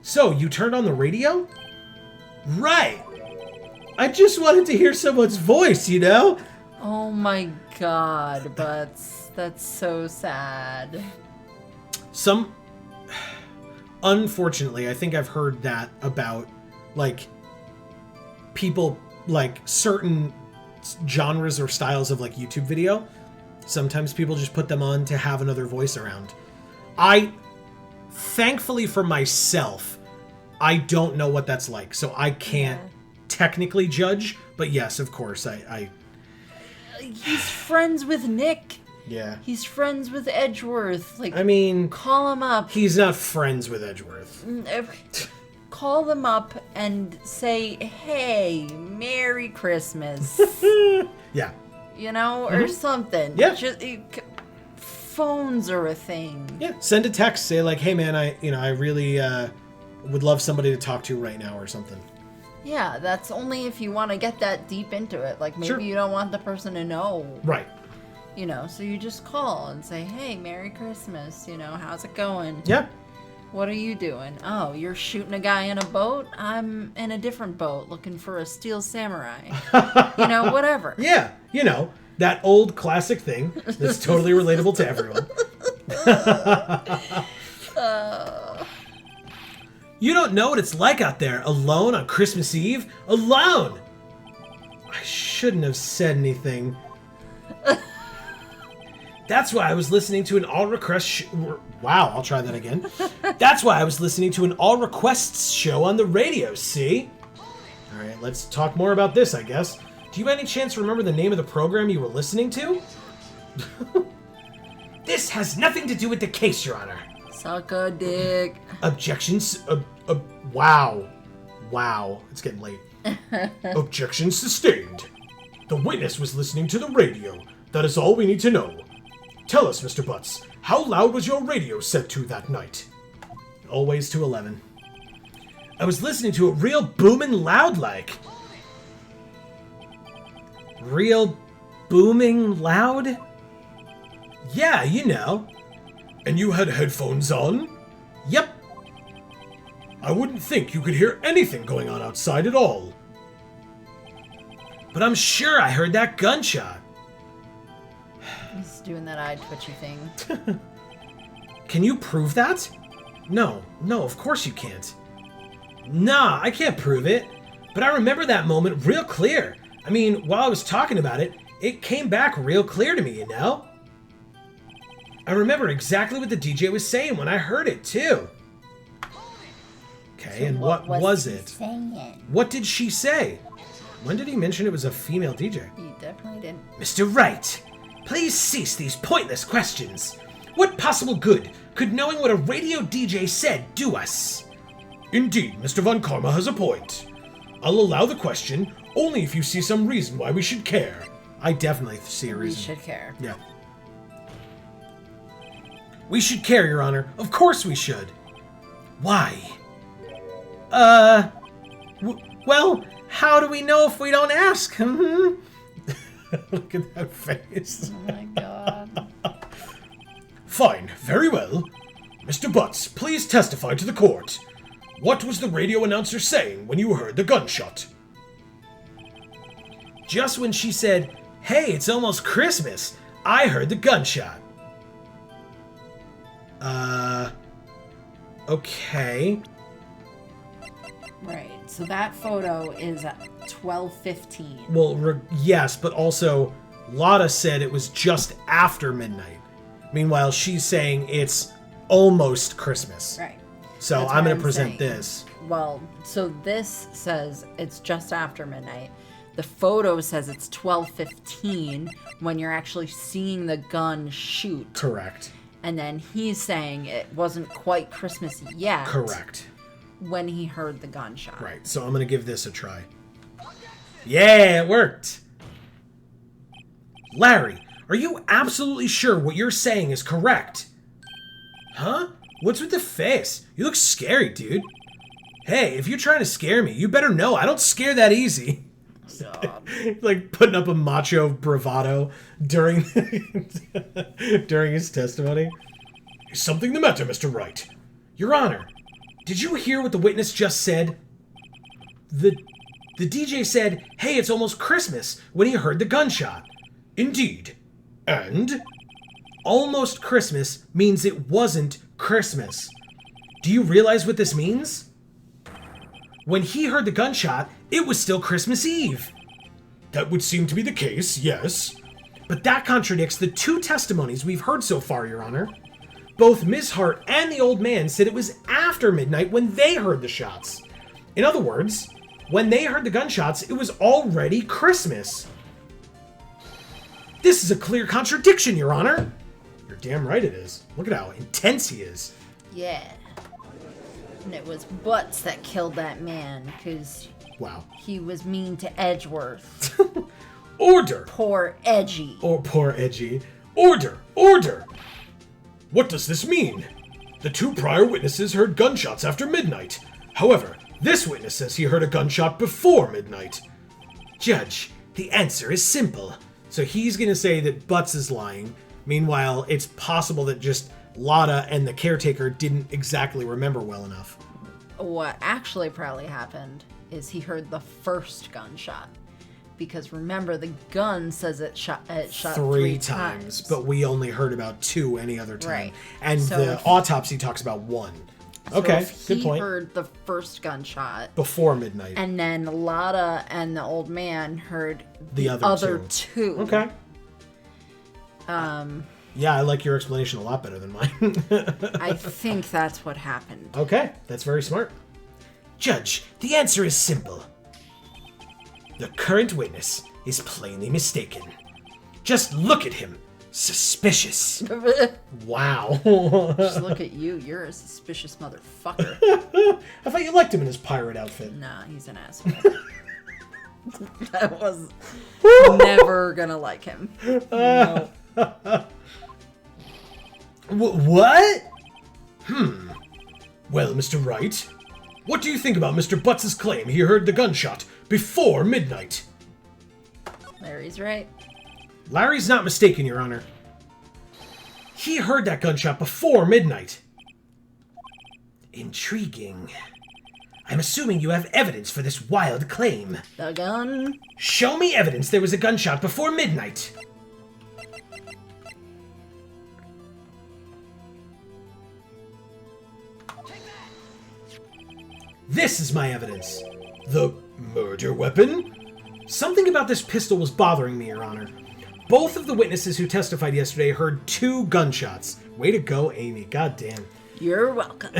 So you turned on the radio? Right. I just wanted to hear someone's voice, Oh my god, Butz. That's so sad. unfortunately, I think I've heard that about, like, people, like, certain genres or styles of, like, YouTube video. Sometimes people just put them on to have another voice around. Thankfully for myself, I don't know what that's like, so I can't technically judge, but yes, of course, He's friends with Nick. Yeah. He's friends with Edgeworth. Like, I mean, call him up. he's not friends with Edgeworth. Call them up and say, hey, Merry Christmas. Yeah. You know, or something. Yeah. Just, phones are a thing. Yeah. Send a text, say like, hey man, I really would love somebody to talk to right now or something. Yeah, that's only if you want to get that deep into it. Like, maybe you don't want the person to know. Right. You know, so you just call and say, hey, Merry Christmas. You know, how's it going? Yeah. What are you doing? Oh, you're shooting a guy in a boat? I'm in a different boat looking for a steel samurai. You know, whatever. Yeah. You know, that old classic thing that's totally relatable to everyone. You don't know what it's like out there, alone on Christmas Eve. Alone! I shouldn't have said anything. That's why I was listening to an all-request wow, I'll try that again. That's why I was listening to an all-requests show on the radio, see? Alright, let's talk more about this, I guess. Do you by any chance remember the name of the program you were listening to? This has nothing to do with the case, Your Honor. Suck a dick. Objections. Wow. Wow. It's getting late. Objection sustained. The witness was listening to the radio. That is all we need to know. Tell us, Mr. Butz, how loud was your radio set to that night? Always to 11. I was listening to it real booming loud like. Real booming loud? Yeah, you know. And you had headphones on? Yep. I wouldn't think you could hear anything going on outside at all. But I'm sure I heard that gunshot. He's doing that eye twitchy thing. Can you prove that? No, of course you can't. Nah, I can't prove it. But I remember that moment real clear. I mean, while I was talking about it, it came back real clear to me, you know? I remember exactly what the DJ was saying when I heard it, too. Okay, so and what was it? Saying? What did she say? When did he mention it was a female DJ? He definitely didn't. Mr. Wright, please cease these pointless questions. What possible good could knowing what a radio DJ said do us? Indeed, Mr. Von Karma has a point. I'll allow the question only if you see some reason why we should care. I definitely see a reason. We should care. Yeah. We should care, Your Honor. Of course we should. Why? Well, how do we know if we don't ask? Look at that face. Oh my god. Fine, very well. Mr. Butz, please testify to the court. What was the radio announcer saying when you heard the gunshot? Just when she said, hey, it's almost Christmas, I heard the gunshot. Okay. Right, so that photo is at 12:15. Well, yes, but also Lotta said it was just after midnight. Meanwhile, she's saying it's almost Christmas. Right. So That's I'm what going I'm to present saying. this. Well, so this says it's just after midnight. The photo says it's 12:15 when you're actually seeing the gun shoot. Correct. And then he's saying it wasn't quite Christmas yet. Correct. When he heard the gunshot. Right, so I'm going to give this a try. Yeah, it worked. Larry, are you absolutely sure what you're saying is correct? Huh? What's with the face? You look scary, dude. Hey, if you're trying to scare me, you better know I don't scare that easy. Like putting up a macho bravado during during his testimony. Is something the matter, Mr. Wright? Your Honor, did you hear what the witness just said? The DJ said, hey, it's almost Christmas when he heard the gunshot. Indeed. And? Almost Christmas means it wasn't Christmas. Do you realize what this means? When he heard the gunshot, it was still Christmas Eve. That would seem to be the case, yes. But that contradicts the 2 testimonies we've heard so far, Your Honor. Both Ms. Hart and the old man said it was after midnight when they heard the shots. In other words, when they heard the gunshots, it was already Christmas. This is a clear contradiction, Your Honor. You're damn right it is. Look at how intense he is. Yeah. And it was Butz that killed that man, because Wow. he was mean to Edgeworth. Order! Poor Edgy. Oh, poor Edgy. Order! Order! What does this mean? The 2 prior witnesses heard gunshots after midnight. However, this witness says he heard a gunshot before midnight. Judge, the answer is simple. So he's going to say that Butz is lying. Meanwhile, it's possible that just Lotta and the caretaker didn't exactly remember well enough. What actually probably happened is he heard the first gunshot. Because remember, the gun says it shot 3 times. But we only heard about 2 any other time. Right. And So the if- autopsy talks about 1. So Okay, if good he point. heard the first gunshot, Before midnight. and then Lotta and the old man heard The the other other two. two. Okay. Yeah, I like your explanation a lot better than mine. I think that's what happened. Okay, that's very smart. Judge, the answer is simple. The current witness is plainly mistaken. Just look at him. Suspicious. Wow. Just look at you. You're a suspicious motherfucker. I thought you liked him in his pirate outfit. Nah, he's an asshole. I was never gonna like him. No. What? Well, Mr. Wright, what do you think about Mr. Butz's claim he heard the gunshot before midnight? Larry's right. Larry's not mistaken, Your Honor. He heard that gunshot before midnight. Intriguing. I'm assuming you have evidence for this wild claim. The gun. Show me evidence there was a gunshot before midnight. This is my evidence. The murder weapon? Something about this pistol was bothering me, Your Honor. Both of the witnesses who testified yesterday heard 2 gunshots. Way to go, Amy. God damn. You're welcome.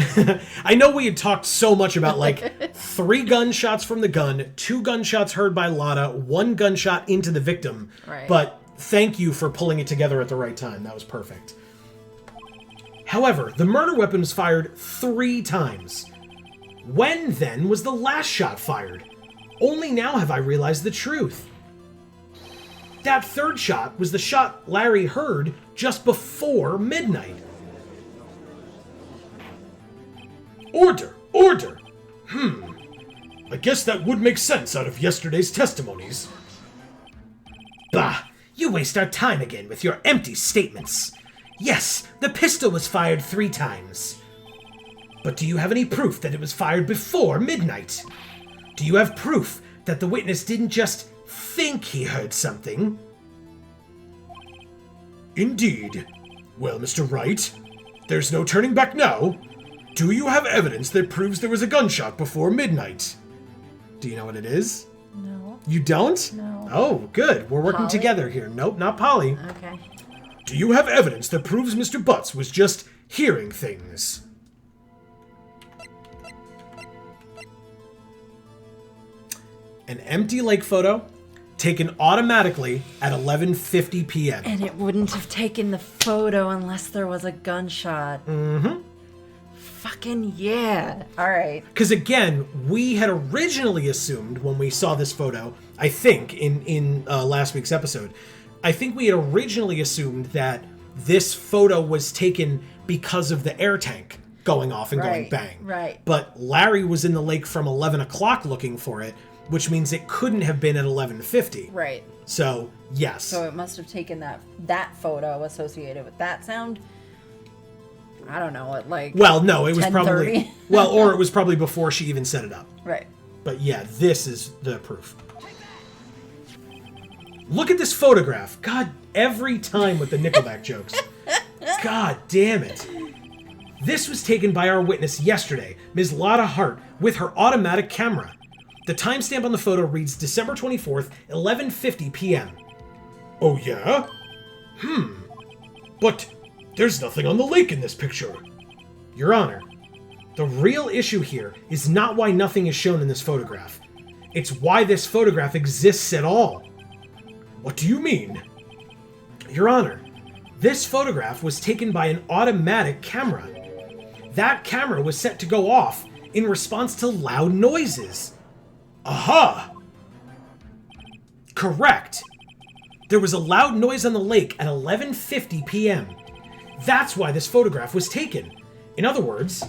I know we had talked so much about, like, 3 gunshots from the gun, 2 gunshots heard by Lotta, 1 gunshot into the victim. Right. But thank you for pulling it together at the right time. That was perfect. However, the murder weapon was fired 3 times. When, then, was the last shot fired? Only now have I realized the truth. That 3rd shot was the shot Larry heard just before midnight. Order! Order! I guess that would make sense out of yesterday's testimonies. Bah! You waste our time again with your empty statements. Yes, the pistol was fired 3 times. But do you have any proof that it was fired before midnight? Do you have proof that the witness didn't just think he heard something? Indeed. Well, Mr. Wright, there's no turning back now. Do you have evidence that proves there was a gunshot before midnight? Do you know what it is? No. You don't? No. Oh, good. We're working Polly? together here. Nope, not Polly. Okay. Do you have evidence that proves Mr. Butz was just hearing things? An empty lake photo taken automatically at 11:50 p.m. And it wouldn't have taken the photo unless there was a gunshot. Mm-hmm. Fucking yeah. All right. Because again, we had originally assumed when we saw this photo, I think in last week's episode, I think we had originally assumed that this photo was taken because of the air tank going off and going Right, bang. right. But Larry was in the lake from 11 o'clock looking for it, which means it couldn't have been at 11:50. Right. So, yes. So it must have taken that photo associated with that sound. I don't know, at like Well, no, it was 10:30? probably... Well, or it was probably before she even set it up. Right. But yeah, this is the proof. Look at this photograph. God, every time with the Nickelback jokes. God damn it. This was taken by our witness yesterday, Ms. Lotta Hart, with her automatic camera. The timestamp on the photo reads December 24th, 11:50 p.m. Oh yeah? But there's nothing on the lake in this picture. Your Honor, the real issue here is not why nothing is shown in this photograph. It's why this photograph exists at all. What do you mean? Your Honor, this photograph was taken by an automatic camera. That camera was set to go off in response to loud noises. Aha! Correct. There was a loud noise on the lake at 11:50 p.m. That's why this photograph was taken. In other words,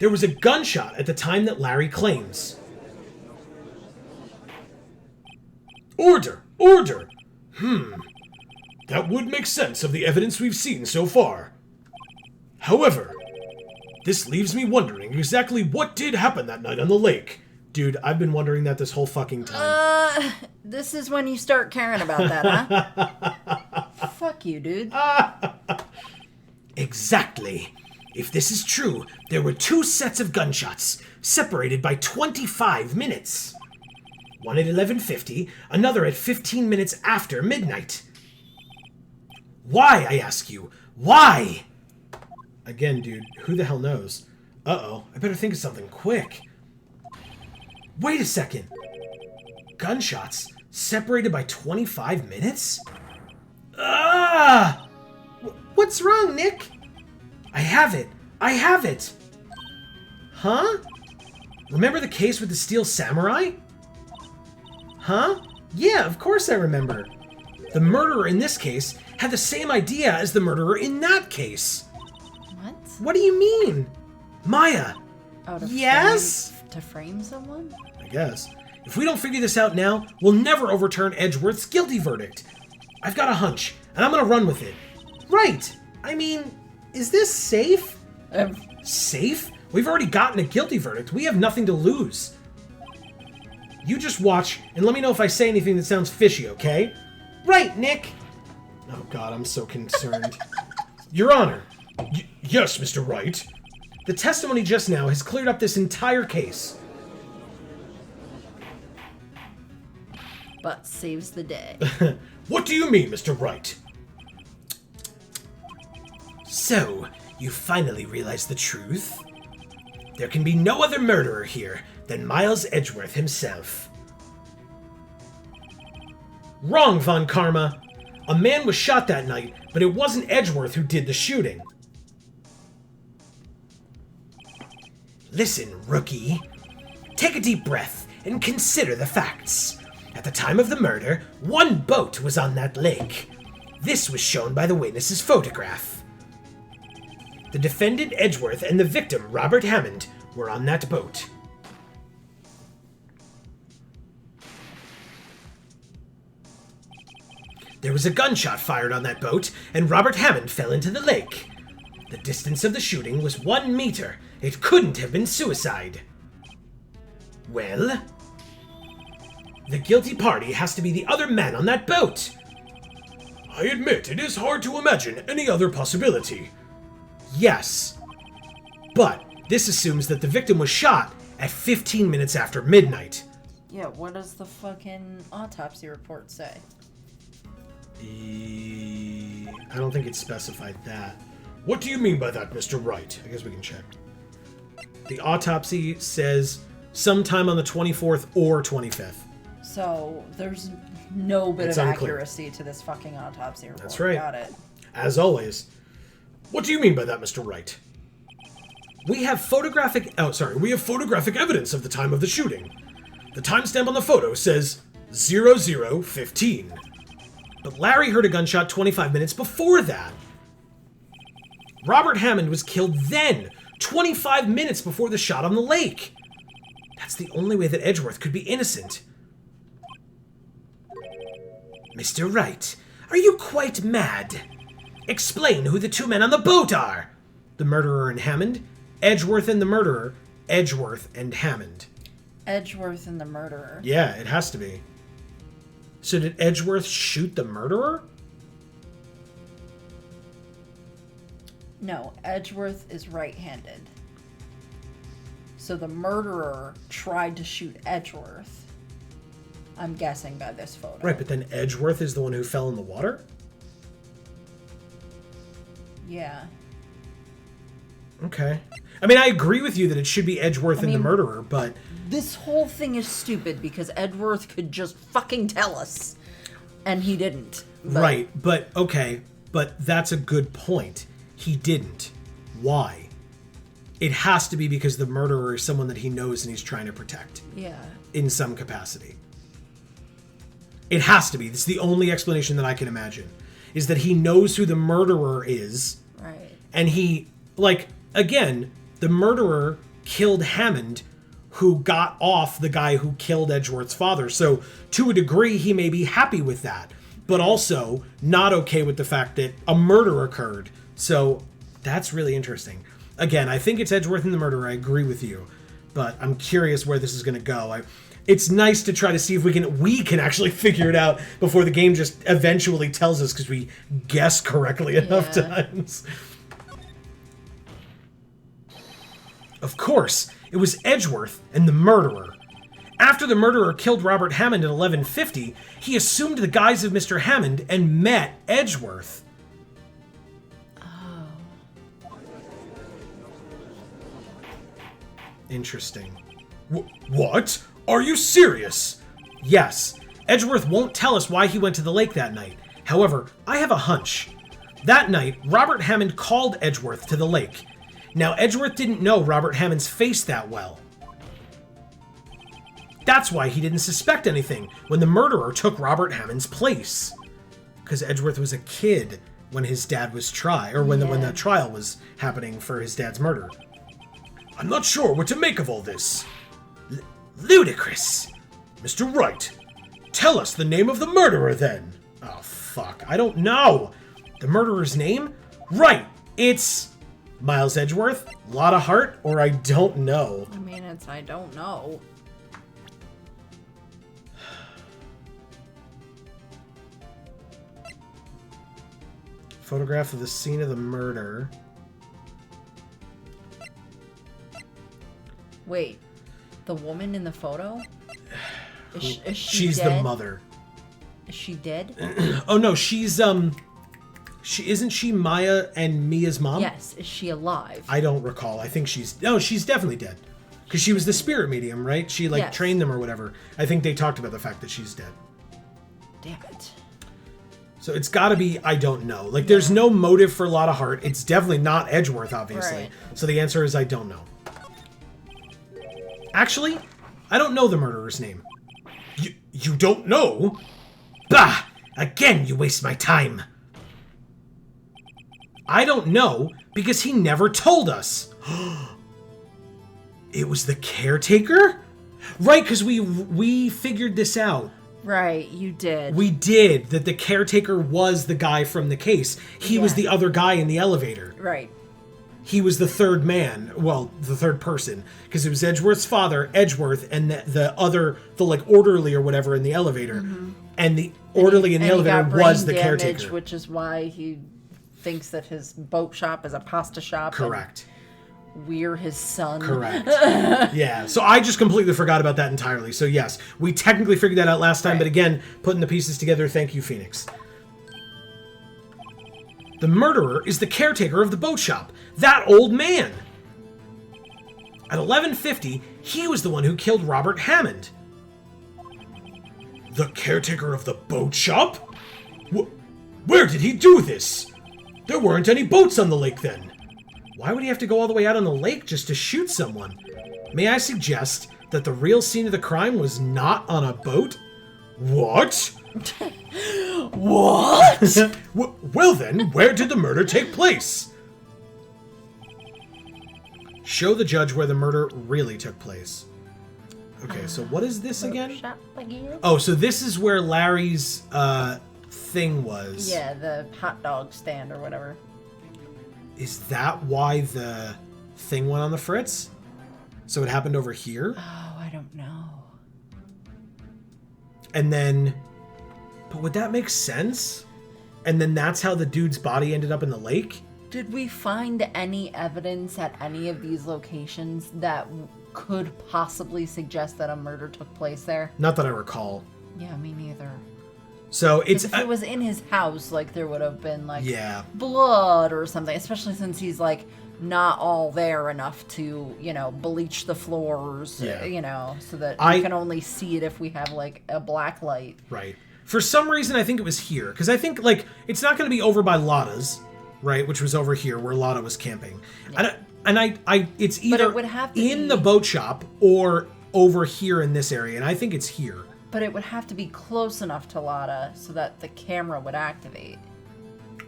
there was a gunshot at the time that Larry claims. Order! Order! That would make sense of the evidence we've seen so far. However, this leaves me wondering exactly what did happen that night on the lake. Dude, I've been wondering that this whole fucking time. This is when you start caring about that, huh? Fuck you, dude. Exactly. If this is true, there were 2 sets of gunshots, separated by 25 minutes. One at 11:50, another at 15 minutes after midnight. Why, I ask you? Why? Again, dude, who the hell knows? Uh-oh, I better think of something quick. Wait a second. Gunshots separated by 25 minutes? Ah! What's wrong, Nick? I have it. I have it. Huh? Remember the case with the steel samurai? Huh? Yeah, of course I remember. The murderer in this case had the same idea as the murderer in that case. What? What do you mean? Maya. Oh, Yes? To frame someone? I guess. If we don't figure this out now, we'll never overturn Edgeworth's guilty verdict. I've got a hunch, and I'm gonna run with it. Right. I mean, is this safe? Safe? We've already gotten a guilty verdict. We have nothing to lose. You just watch, and let me know if I say anything that sounds fishy, okay? Right, Nick. Oh God, I'm so concerned. Your Honor. Yes, Mr. Wright. The testimony just now has cleared up this entire case. Butz saves the day. What do you mean, Mr. Wright? So, you finally realized the truth? There can be no other murderer here than Miles Edgeworth himself. Wrong, Von Karma. A man was shot that night, but it wasn't Edgeworth who did the shooting. Listen, rookie. Take a deep breath and consider the facts. At the time of the murder, 1 boat was on that lake. This was shown by the witness's photograph. The defendant Edgeworth and the victim Robert Hammond were on that boat. There was a gunshot fired on that boat, and Robert Hammond fell into the lake. The distance of the shooting was 1 meter. It couldn't have been suicide. Well, the guilty party has to be the other man on that boat. I admit it is hard to imagine any other possibility. Yes, but this assumes that the victim was shot at 15 minutes after midnight. Yeah, what does the fucking autopsy report say? I don't think it specified that. What do you mean by that, Mr. Wright? I guess we can check. The autopsy says sometime on the 24th or 25th. So, there's no bit It's of unclear. accuracy to this fucking autopsy report. That's right. Got it. As always. What do you mean by that, Mr. Wright? We have photographic evidence of the time of the shooting. The timestamp on the photo says 00:15. But Larry heard a gunshot 25 minutes before that. Robert Hammond was killed then, 25 minutes before the shot on the lake. That's the only way that Edgeworth could be innocent. Mr. Wright, are you quite mad? Explain who the 2 men on the boat are. The murderer and Hammond, Edgeworth and the murderer, Edgeworth and Hammond. Edgeworth and the murderer. Yeah, it has to be. So did Edgeworth shoot the murderer? No, Edgeworth is right-handed. So the murderer tried to shoot Edgeworth. I'm guessing by this photo. Right, but then Edgeworth is the one who fell in the water? Yeah. Okay. I mean, I agree with you that it should be Edgeworth and the murderer, but... This whole thing is stupid because Edgeworth could just fucking tell us. And he didn't. Right, but okay, but that's a good point. He didn't. Why? It has to be because the murderer is someone that he knows and he's trying to protect. Yeah. In some capacity. It has to be. It's the only explanation that I can imagine. Is that he knows who the murderer is. Right. And he, like, again, the murderer killed Hammond, who got off the guy who killed Edgeworth's father. So, to a degree, he may be happy with that, but also not okay with the fact that a murder occurred. So, that's really interesting. Again, I think it's Edgeworth and the murderer. I agree with you, but I'm curious where this is going to go. It's nice to try to see if we can actually figure it out before the game just eventually tells us because we guess correctly enough times. Of course, it was Edgeworth and the murderer. After the murderer killed Robert Hammond at 11:50, he assumed the guise of Mr. Hammond and met Edgeworth. Oh. Interesting. What? Are you serious? Yes. Edgeworth won't tell us why he went to the lake that night. However, I have a hunch. That night, Robert Hammond called Edgeworth to the lake. Now, Edgeworth didn't know Robert Hammond's face that well. That's why he didn't suspect anything when the murderer took Robert Hammond's place. Because Edgeworth was a kid when his dad was tried, or when the trial was happening for his dad's murder. I'm not sure what to make of all this. Ludicrous. Mr. Wright, tell us the name of the murderer then. Oh, fuck. I don't know. The murderer's name? Right. It's Miles Edgeworth, Lotta Hart, or I don't know. I mean, it's I don't know. Photograph of the scene of the murder. Wait, the woman in the photo? Is she She's dead? the mother. Is she dead? Oh no, she's isn't she Maya and Mia's mom? Yes. Is she alive? I don't recall. I think she's definitely dead. Because she was the spirit medium, right? She Yes. trained them or whatever. I think they talked about the fact that she's dead. Damn it. So it's got to be, I don't know. Like, there's no motive for Lotta Hart. It's definitely not Edgeworth, obviously. Right. So the answer is I don't know. Actually, I don't know the murderer's name. You don't know? Bah! Again, you waste my time. I don't know because he never told us. It was the caretaker? Right, because we figured this out. Right, you did. We did, that the caretaker was the guy from the case. He was the other guy in the elevator. Right. He was the third man, well, the third person, because it was Edgeworth's father, Edgeworth, and the orderly or whatever in the elevator. Mm-hmm. And the orderly in the elevator was the caretaker. Which is why he thinks that his boat shop is a pasta shop. Correct. We're his son. Correct. Yeah, so I just completely forgot about that entirely. So yes, we technically figured that out last time, but again, putting the pieces together, thank you, Phoenix. The murderer is the caretaker of the boat shop. That old man. At 11:50, he was the one who killed Robert Hammond. The caretaker of the boat shop? Where did he do this? There weren't any boats on the lake then. Why would he have to go all the way out on the lake just to shoot someone? May I suggest that the real scene of the crime was not on a boat? What? What? Well then, where did the murder take place? Show the judge where the murder really took place. Okay, so what is this again? Shop again? Oh, so this is where Larry's thing was. Yeah, the hot dog stand or whatever. Is that why the thing went on the fritz? So it happened over here? Oh, I don't know. And then... But would that make sense? And then that's how the dude's body ended up in the lake? Did we find any evidence at any of these locations that could possibly suggest that a murder took place there? Not that I recall. Yeah, me neither. So it's... If it was in his house, like, there would have been, like, yeah. blood or something, especially since he's, like, not all there enough to, you know, bleach the floors, you know, so that we can only see it if we have, like, a black light. Right. For some reason, I think it was here. Because I think, like, it's not going to be over by Lotta's, right? Which was over here where Lotta was camping. Yeah. And I it's either it would have to in the boat shop or over here in this area. And I think it's here. But it would have to be close enough to Lotta so that the camera would activate.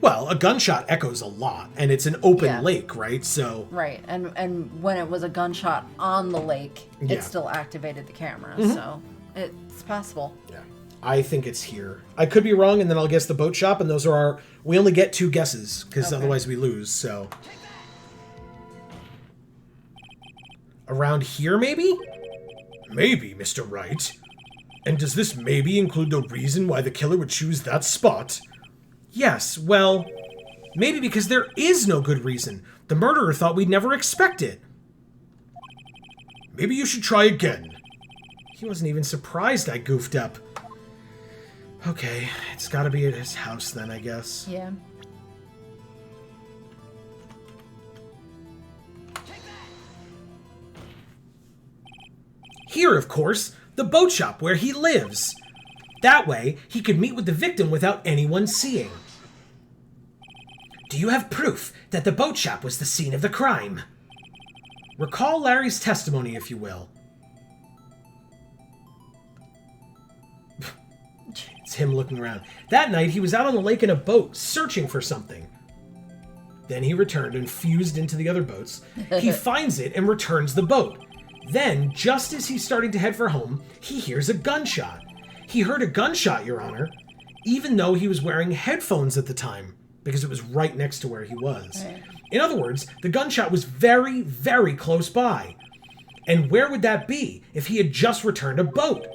Well, a gunshot echoes a lot, and it's an open lake, right? So right, and when it was a gunshot on the lake, it still activated the camera, so it's possible. Yeah, I think it's here. I could be wrong, and then I'll guess the boat shop, and those are our... We only get 2 guesses, because otherwise we lose, so... Around here, maybe? Maybe, Mr. Wright. And does this maybe include the reason why the killer would choose that spot? Yes, well, maybe because there is no good reason. The murderer thought we'd never expect it. Maybe you should try again. He wasn't even surprised I goofed up. Okay, it's gotta be at his house then, I guess. Yeah. Here, of course, the boat shop where he lives. That way, he could meet with the victim without anyone seeing. Do you have proof that the boat shop was the scene of the crime? Recall Larry's testimony, if you will. It's him looking around. That night, he was out on the lake in a boat, searching for something. Then he returned and fused into the other boats. He finds it and returns the boat. Then, just as he's starting to head for home, he hears a gunshot. He heard a gunshot, Your Honor, even though he was wearing headphones at the time, because it was right next to where he was. Right. In other words, the gunshot was very, very close by. And where would that be if he had just returned a boat?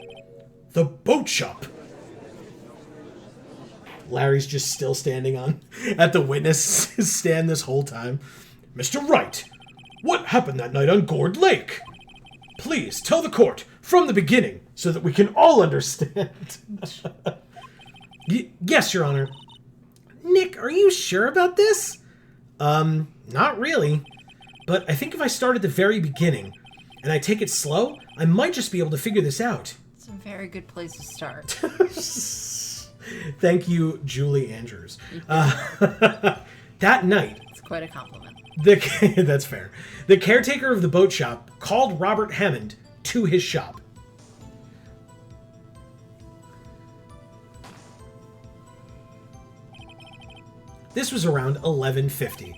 The boat shop. Larry's just still standing at the witness stand this whole time. Mr. Wright, what happened that night on Gourd Lake? Please tell the court from the beginning so that we can all understand. Yes, Your Honor. Nick, are you sure about this? Not really. But I think if I start at the very beginning and I take it slow, I might just be able to figure this out. It's a very good place to start. Thank you, Julie Andrews. That night... It's quite a compliment. That's fair. The caretaker of the boat shop called Robert Hammond to his shop. This was around 11:50.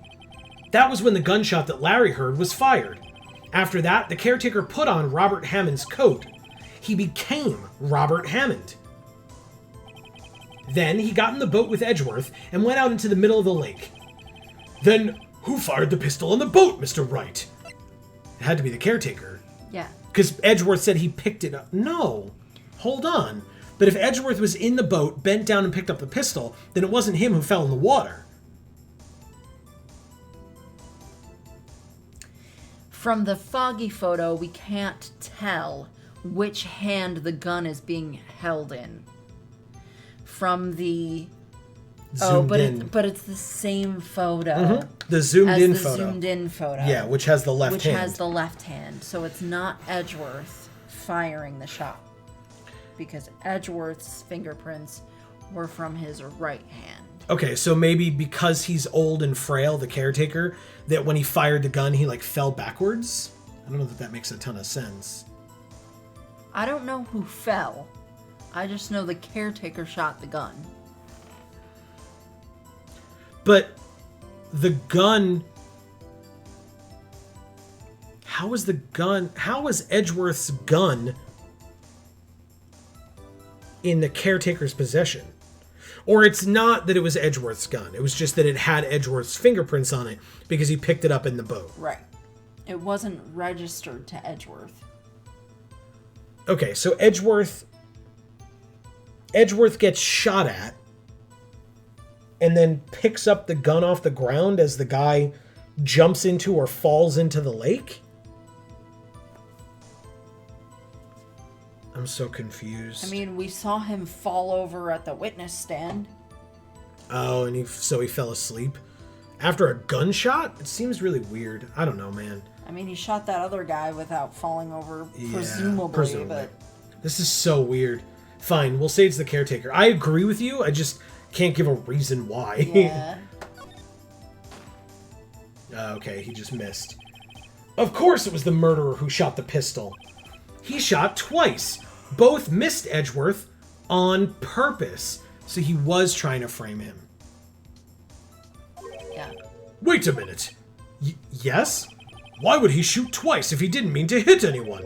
That was when the gunshot that Larry heard was fired. After that, the caretaker put on Robert Hammond's coat. He became Robert Hammond. Then he got in the boat with Edgeworth and went out into the middle of the lake. Then, who fired the pistol on the boat, Mr. Wright? It had to be the caretaker. Yeah. Because Edgeworth said he picked it up. No. Hold on. But if Edgeworth was in the boat, bent down and picked up the pistol, then it wasn't him who fell in the water. From the foggy photo, we can't tell which hand the gun is being held in. From the... Zoomed in. But it's the same photo. Mm-hmm. The zoomed-in photo. Zoomed-in photo. Yeah, which has the left hand. Which has the left hand. So it's not Edgeworth firing the shot. Because Edgeworth's fingerprints were from his right hand. Okay, so maybe because he's old and frail, the caretaker, that when he fired the gun, he, like, fell backwards? I don't know that makes a ton of sense. I don't know who fell. I just know the caretaker shot the gun. But the gun... How was Edgeworth's gun in the caretaker's possession? Or it's not that it was Edgeworth's gun. It was just that it had Edgeworth's fingerprints on it because he picked it up in the boat. Right. It wasn't registered to Edgeworth. Okay, so Edgeworth gets shot at, and then picks up the gun off the ground as the guy jumps into or falls into the lake? I'm so confused. I mean, we saw him fall over at the witness stand. Oh, and so he fell asleep? After a gunshot? It seems really weird. I don't know, man. I mean, he shot that other guy without falling over, presumably. But this is so weird. Fine, we'll say it's the caretaker. I agree with you, I just can't give a reason why. Yeah. Okay, he just missed. Of course it was the murderer who shot the pistol. He shot twice. Both missed Edgeworth on purpose. So he was trying to frame him. Yeah. Wait a minute. Yes? Why would he shoot twice if he didn't mean to hit anyone?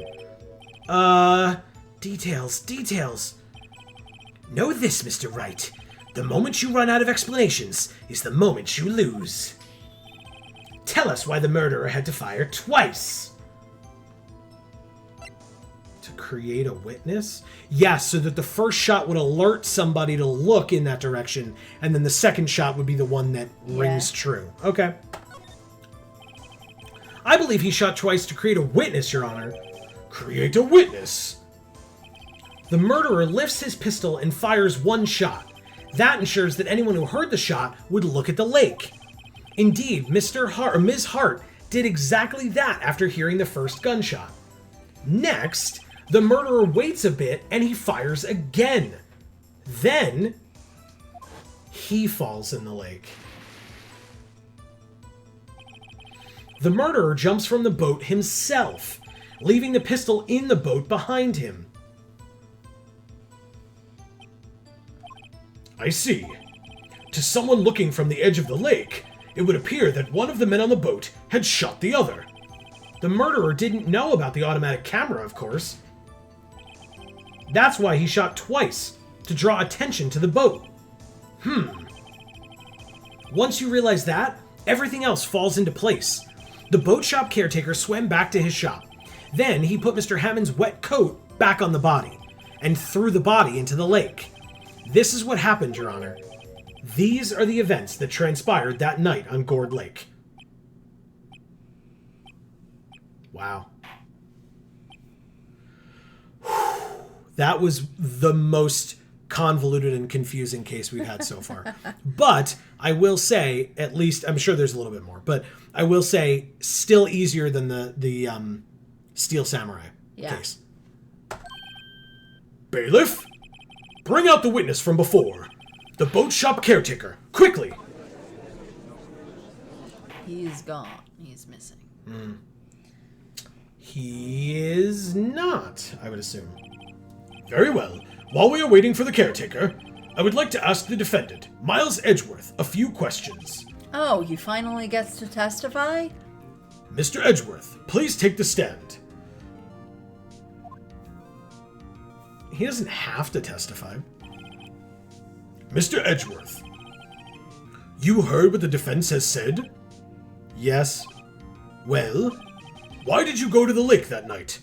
Details. Know this, Mr. Wright. The moment you run out of explanations is the moment you lose. Tell us why the murderer had to fire twice. To create a witness? Yes, so that the first shot would alert somebody to look in that direction, and then the second shot would be the one that rings true. Okay. I believe he shot twice to create a witness, Your Honor. Create a witness? The murderer lifts his pistol and fires one shot. That ensures that anyone who heard the shot would look at the lake. Indeed, Ms. Hart did exactly that after hearing the first gunshot. Next, the murderer waits a bit and he fires again. Then, he falls in the lake. The murderer jumps from the boat himself, leaving the pistol in the boat behind him. I see. To someone looking from the edge of the lake, it would appear that one of the men on the boat had shot the other. The murderer didn't know about the automatic camera, of course. That's why he shot twice, to draw attention to the boat. Once you realize that, everything else falls into place. The boat shop caretaker swam back to his shop. Then he put Mr. Hammond's wet coat back on the body, and threw the body into the lake. This is what happened, Your Honor. These are the events that transpired that night on Gourd Lake. Wow. That was the most convoluted and confusing case we've had so far. But I will say, at least, I'm sure there's a little bit more, but I will say still easier than the Steel Samurai case. Bailiff, bring out the witness from before. The boat shop caretaker, quickly. He's gone. He's missing. He is not, I would assume. Very well. While we are waiting for the caretaker, I would like to ask the defendant, Miles Edgeworth, a few questions. Oh, he finally gets to testify? Mr. Edgeworth, please take the stand. He doesn't have to testify. Mr. Edgeworth, you heard what the defense has said? Yes. Well, why did you go to the lake that night?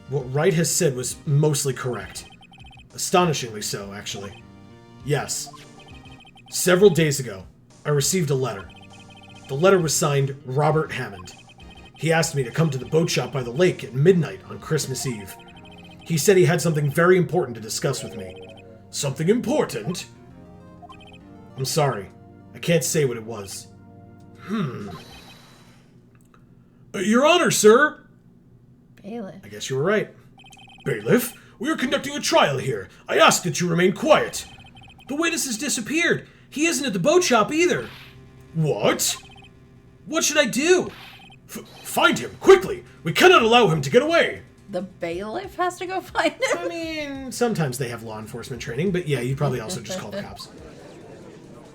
What Wright has said was mostly correct. Astonishingly so, actually. Yes. Several days ago, I received a letter. The letter was signed Robert Hammond. He asked me to come to the boat shop by the lake at midnight on Christmas Eve. He said he had something very important to discuss with me. Something important? I'm sorry. I can't say what it was. Your Honor, sir! Bailiff. I guess you were right. Bailiff, we are conducting a trial here. I ask that you remain quiet. The witness has disappeared. He isn't at the boat shop either. What? What should I do? Find him, quickly. We cannot allow him to get away. The bailiff has to go find him? I mean, sometimes they have law enforcement training, but yeah, you'd probably also just call the cops.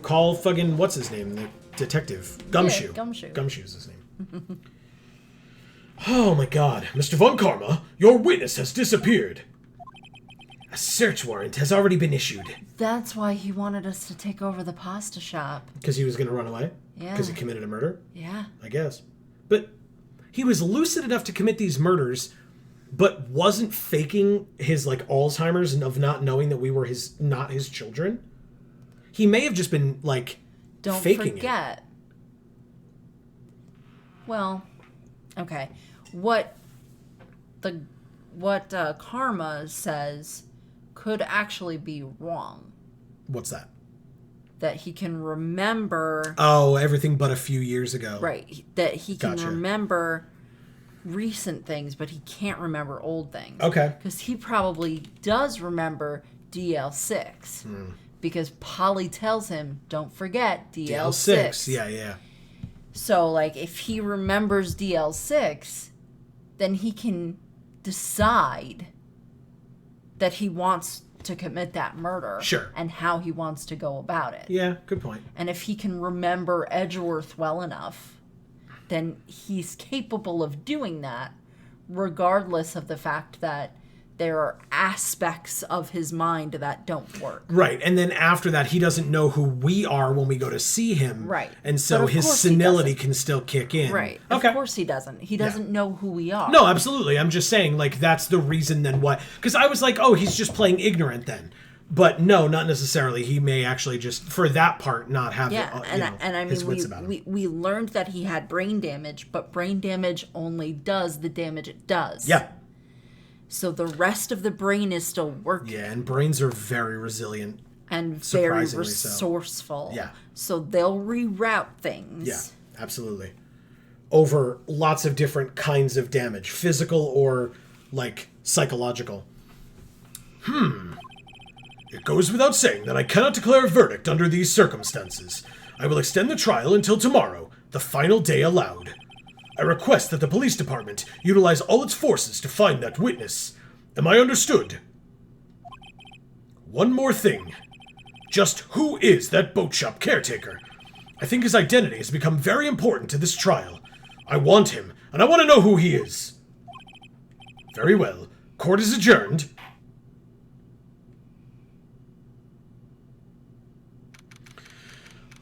Call fucking, what's his name? The detective. Gumshoe. Yeah, Gumshoe. Gumshoe's his name. Oh my god. Mr. Von Karma, your witness has disappeared. A search warrant has already been issued. That's why he wanted us to take over the pasta shop. Because he was going to run away? Yeah. Because he committed a murder? Yeah. I guess. But he was lucid enough to commit these murders, but wasn't faking his, like, Alzheimer's and of not knowing that we were not his children? He may have just been, like, faking forget. It. Well, okay. What Karma says could actually be wrong. What's that? That he can remember... Oh, everything but a few years ago. Right. That he can remember recent things, but he can't remember old things. Okay. Because he probably does remember DL6. Because Polly tells him, don't forget DL6. Yeah. So, like, if he remembers DL6, then he can decide that he wants to commit that murder. Sure. And how he wants to go about it. Yeah, good point. And if he can remember Edgeworth well enough, then he's capable of doing that, regardless of the fact that there are aspects of his mind that don't work. Right. And then after that, he doesn't know who we are when we go to see him. Right. And so his senility can still kick in. Right. Okay. Of course he doesn't. He doesn't know who we are. No, absolutely. I'm just saying, like, that's the reason then why. Because I was like, oh, he's just playing ignorant then. But no, not necessarily. He may actually just, for that part, not have his wits about him. We learned that he had brain damage, but brain damage only does the damage it does. Yeah. So the rest of the brain is still working. Yeah, and brains are very resilient. And very resourceful. So. Yeah. So they'll reroute things. Yeah, absolutely. Over lots of different kinds of damage. Physical or, like, psychological. It goes without saying that I cannot declare a verdict under these circumstances. I will extend the trial until tomorrow, the final day allowed. I request that the police department utilize all its forces to find that witness. Am I understood? One more thing. Just who is that boat shop caretaker? I think his identity has become very important to this trial. I want him, and I want to know who he is. Very well. Court is adjourned.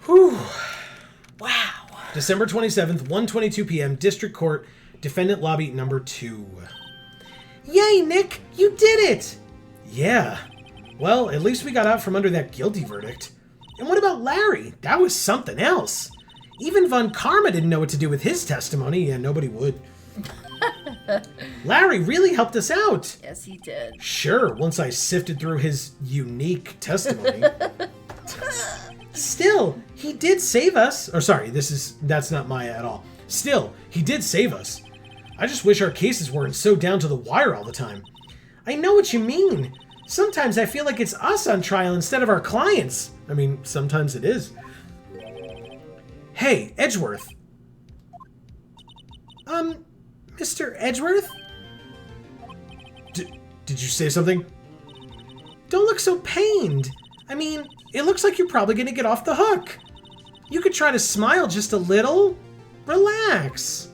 Whew. Wow. December 27th, 1:22 p.m., District Court, Defendant Lobby number 2. Yay, Nick! You did it! Yeah. Well, at least we got out from under that guilty verdict. And what about Larry? That was something else. Even Von Karma didn't know what to do with his testimony, and nobody would. Larry really helped us out. Yes, he did. Sure, once I sifted through his unique testimony. Still, he did save us. Or sorry, that's not Maya at all. Still, he did save us. I just wish our cases weren't so down to the wire all the time. I know what you mean. Sometimes I feel like it's us on trial instead of our clients. I mean, sometimes it is. Hey, Edgeworth. Mr. Edgeworth? Did you say something? Don't look so pained. I mean, it looks like you're probably going to get off the hook. You could try to smile just a little. Relax.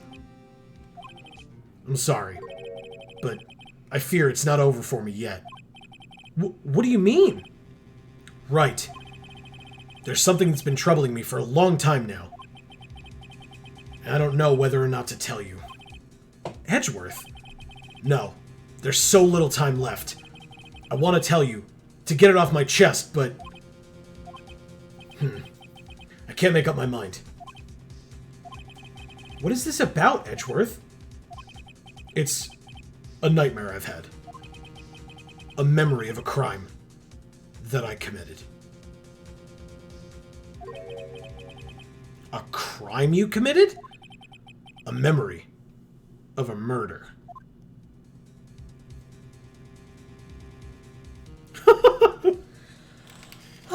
I'm sorry, but I fear it's not over for me yet. What do you mean? Right. There's something that's been troubling me for a long time now. And I don't know whether or not to tell you. Edgeworth? No. There's so little time left. I want to tell you, to get it off my chest, but... I can't make up my mind. What is this about, Edgeworth? It's a nightmare I've had. A memory of a crime that I committed. A crime you committed? A memory of a murder.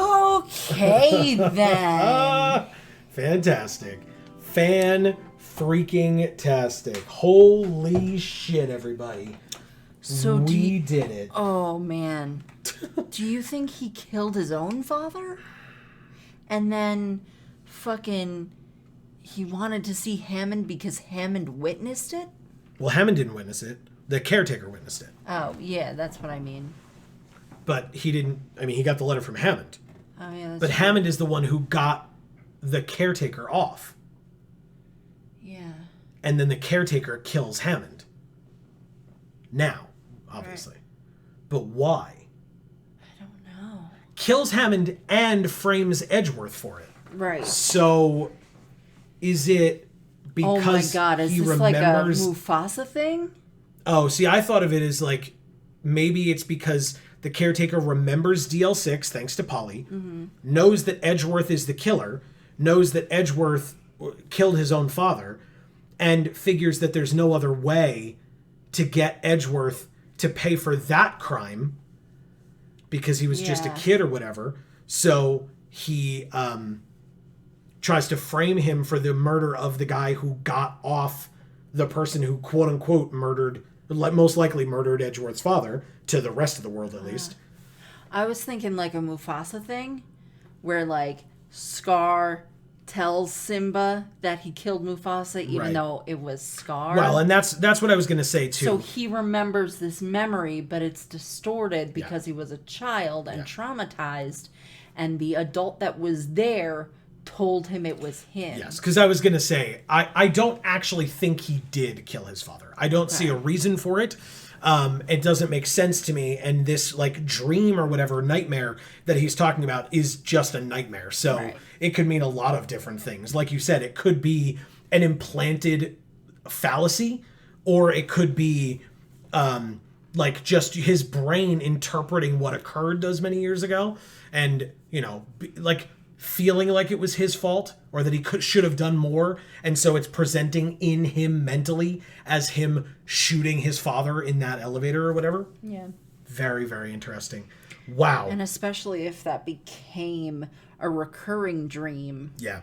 Okay, then. Fantastic. Fan-freaking-tastic. Holy shit, everybody. So we did it. Oh, man. Do you think he killed his own father? And then fucking he wanted to see Hammond because Hammond witnessed it? Well, Hammond didn't witness it. The caretaker witnessed it. Oh, yeah, that's what I mean. But he didn't... I mean, he got the letter from Hammond. Oh, yeah, but true. Hammond is the one who got the caretaker off. Yeah. And then the caretaker kills Hammond. Now, obviously. Right. But why? I don't know. kills Hammond and frames Edgeworth for it. Right. So, is it because oh my god, is he this remembers... like a Mufasa thing? Oh, see, I thought of it as like, maybe it's because the caretaker remembers DL6, thanks to Polly, knows that Edgeworth is the killer, knows that Edgeworth killed his own father, and figures that there's no other way to get Edgeworth to pay for that crime because he was just a kid or whatever. So he tries to frame him for the murder of the guy who got off the person who, quote unquote, most likely murdered Edgeworth's father, to the rest of the world at least. I was thinking like a Mufasa thing, where like Scar tells Simba that he killed Mufasa, even though it was Scar. Well, and that's what I was going to say too. So he remembers this memory, but it's distorted because he was a child and traumatized, and the adult that was there told him it was him. Yes, because I was going to say, I don't actually think he did kill his father. I don't see a reason for it. It doesn't make sense to me, and this like dream or whatever nightmare that he's talking about is just a nightmare. So it could mean a lot of different things. Like you said, it could be an implanted fallacy, or it could be like just his brain interpreting what occurred those many years ago, and like feeling like it was his fault, or that he should have done more, and so it's presenting in him mentally as him shooting his father in that elevator or whatever. Yeah. Very, very interesting. Wow. And especially if that became a recurring dream. Yeah.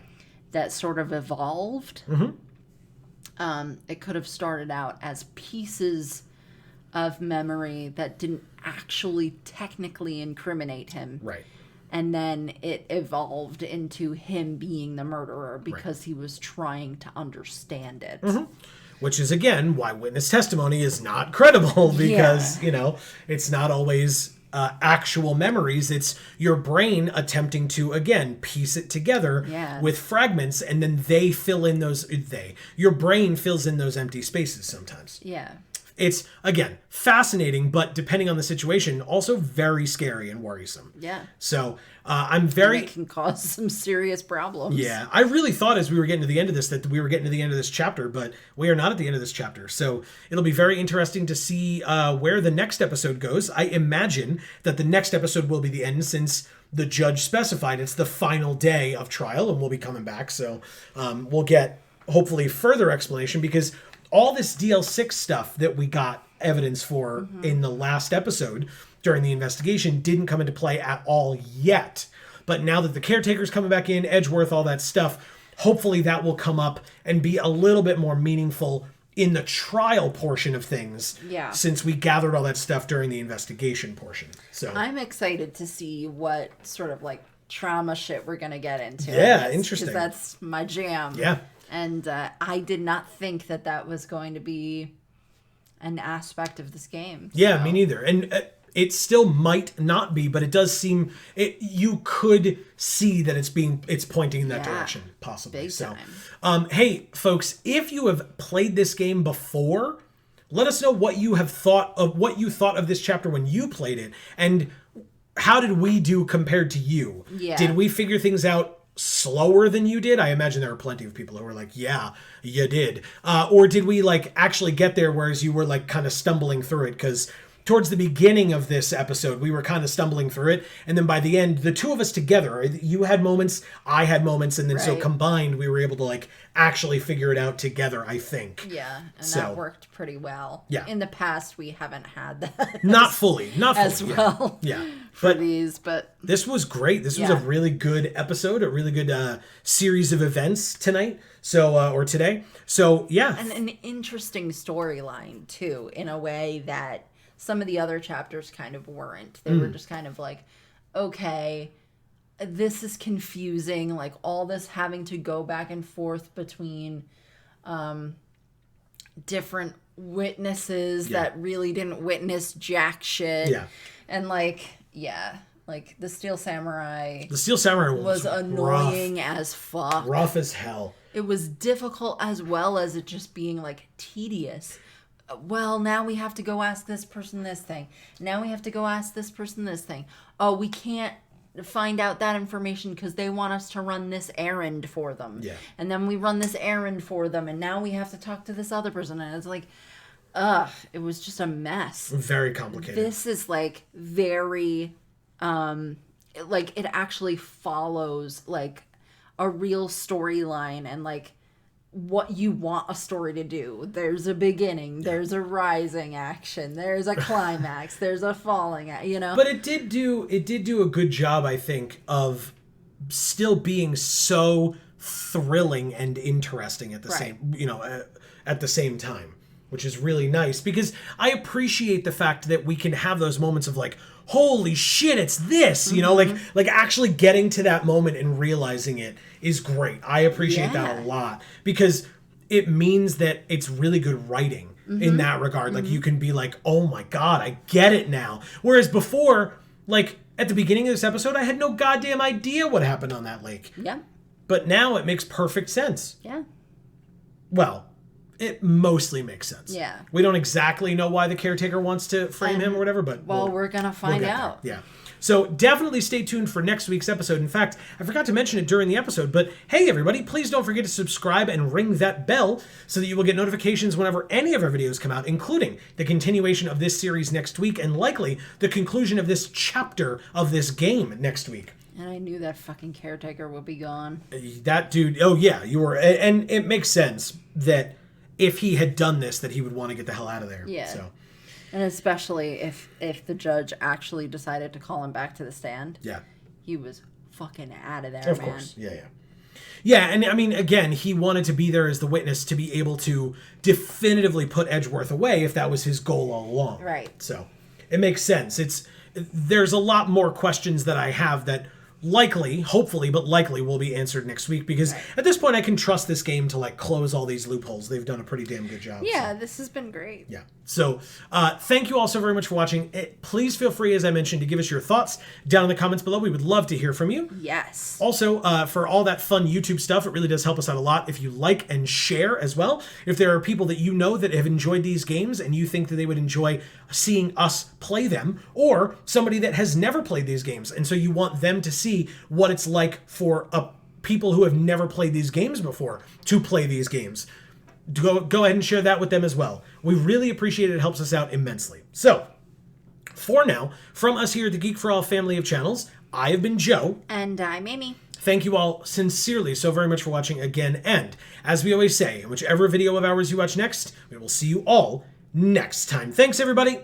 That sort of evolved. It could have started out as pieces of memory that didn't actually technically incriminate him. Right. And then it evolved into him being the murderer because he was trying to understand it. Which is, again, why witness testimony is not credible, because, it's not always actual memories. It's your brain attempting to, again, piece it together with fragments, and then your brain fills in those empty spaces sometimes. Yeah. It's, again, fascinating, but depending on the situation, also very scary and worrisome. Yeah. So I'm very... And it can cause some serious problems. Yeah. I really thought as we were getting to the end of this that we were getting to the end of this chapter, but we are not at the end of this chapter. So it'll be very interesting to see where the next episode goes. I imagine that the next episode will be the end, since the judge specified it's the final day of trial, and we'll be coming back. So we'll get, hopefully, further explanation, because all this DL6 stuff that we got evidence for in the last episode during the investigation didn't come into play at all yet. But now that the caretaker's coming back in, Edgeworth, all that stuff, hopefully that will come up and be a little bit more meaningful in the trial portion of things. Yeah. Since we gathered all that stuff during the investigation portion. So I'm excited to see what sort of like trauma shit we're going to get into. Yeah, interesting. Because that's my jam. Yeah. And I did not think that was going to be an aspect of this game. Yeah, me neither. And it still might not be, but it does seem you could see that it's pointing in that direction, possibly. Big so, time. Hey, folks, if you have played this game before, let us know what you thought of this chapter when you played it, and how did we do compared to you? Yeah. Did we figure things out slower than you did? I imagine there are plenty of people who were like, yeah, you did. Or did we like actually get there, whereas you were like kind of stumbling through it? Because towards the beginning of this episode, we were kind of stumbling through it. And then by the end, the two of us together, you had moments, I had moments. And then so combined, we were able to like actually figure it out together, I think. Yeah. And that worked pretty well. Yeah. In the past, we haven't had that. Not fully. As well. Yeah. For these, but this was great. This was a really good episode, a really good series of events tonight. So, or today. So, yeah. And an interesting storyline, too, in a way that some of the other chapters kind of weren't. They were just kind of like, okay, this is confusing. Like, all this having to go back and forth between different witnesses that really didn't witness jack shit. Yeah. And, like, the Steel Samurai... The Steel Samurai was annoying as fuck. Rough as hell. It was difficult, as well as it just being, like, tedious. Well, now we have to go ask this person this thing. Now we have to go ask this person this thing. Oh, we can't find out that information because they want us to run this errand for them. Yeah. And then we run this errand for them, and now we have to talk to this other person. And it's like, it was just a mess. Very complicated. This is like very, like it actually follows like a real storyline and like what you want a story to do. There's a beginning, there's a rising action, there's a climax, there's a falling, But it did do a good job, I think, of still being so thrilling and interesting at the same, at the same time, which is really nice because I appreciate the fact that we can have those moments of like, holy shit, it's this, like actually getting to that moment and realizing it is great. I appreciate that a lot because it means that it's really good writing in that regard. Like you can be like, oh my God, I get it now. Whereas before, like at the beginning of this episode, I had no goddamn idea what happened on that lake. Yeah. But now it makes perfect sense. Yeah. Well, it mostly makes sense. Yeah. We don't exactly know why the caretaker wants to frame him or whatever, but we're going to find out. There. Yeah. So definitely stay tuned for next week's episode. In fact, I forgot to mention it during the episode, but hey, everybody, please don't forget to subscribe and ring that bell so that you will get notifications whenever any of our videos come out, including the continuation of this series next week and likely the conclusion of this chapter of this game next week. And I knew that fucking caretaker would be gone. That dude, oh yeah, you were, and it makes sense that if he had done this, that he would want to get the hell out of there. Yeah. So. And especially if the judge actually decided to call him back to the stand. Yeah. He was fucking out of there, Of course. Yeah. Yeah, and I mean, again, he wanted to be there as the witness to be able to definitively put Edgeworth away if that was his goal all along. Right. So it makes sense. There's a lot more questions that I have that hopefully, but likely will be answered next week because at this point I can trust this game to like close all these loopholes. They've done a pretty damn good job. Yeah, this has been great. Yeah. So thank you all so very much for watching. Please feel free, as I mentioned, to give us your thoughts down in the comments below. We would love to hear from you. Yes. Also, for all that fun YouTube stuff, it really does help us out a lot if you like and share as well. If there are people that you know that have enjoyed these games and you think that they would enjoy seeing us play them, or somebody that has never played these games and so you want them to see what it's like for people who have never played these games before to play these games, go ahead and share that with them as well. We really appreciate it. It helps us out immensely. So, for now, from us here at the Geek for All family of channels, I have been Joe. And I'm Amy. Thank you all sincerely so very much for watching again. And as we always say, in whichever video of ours you watch next, we will see you all next time. Thanks, everybody.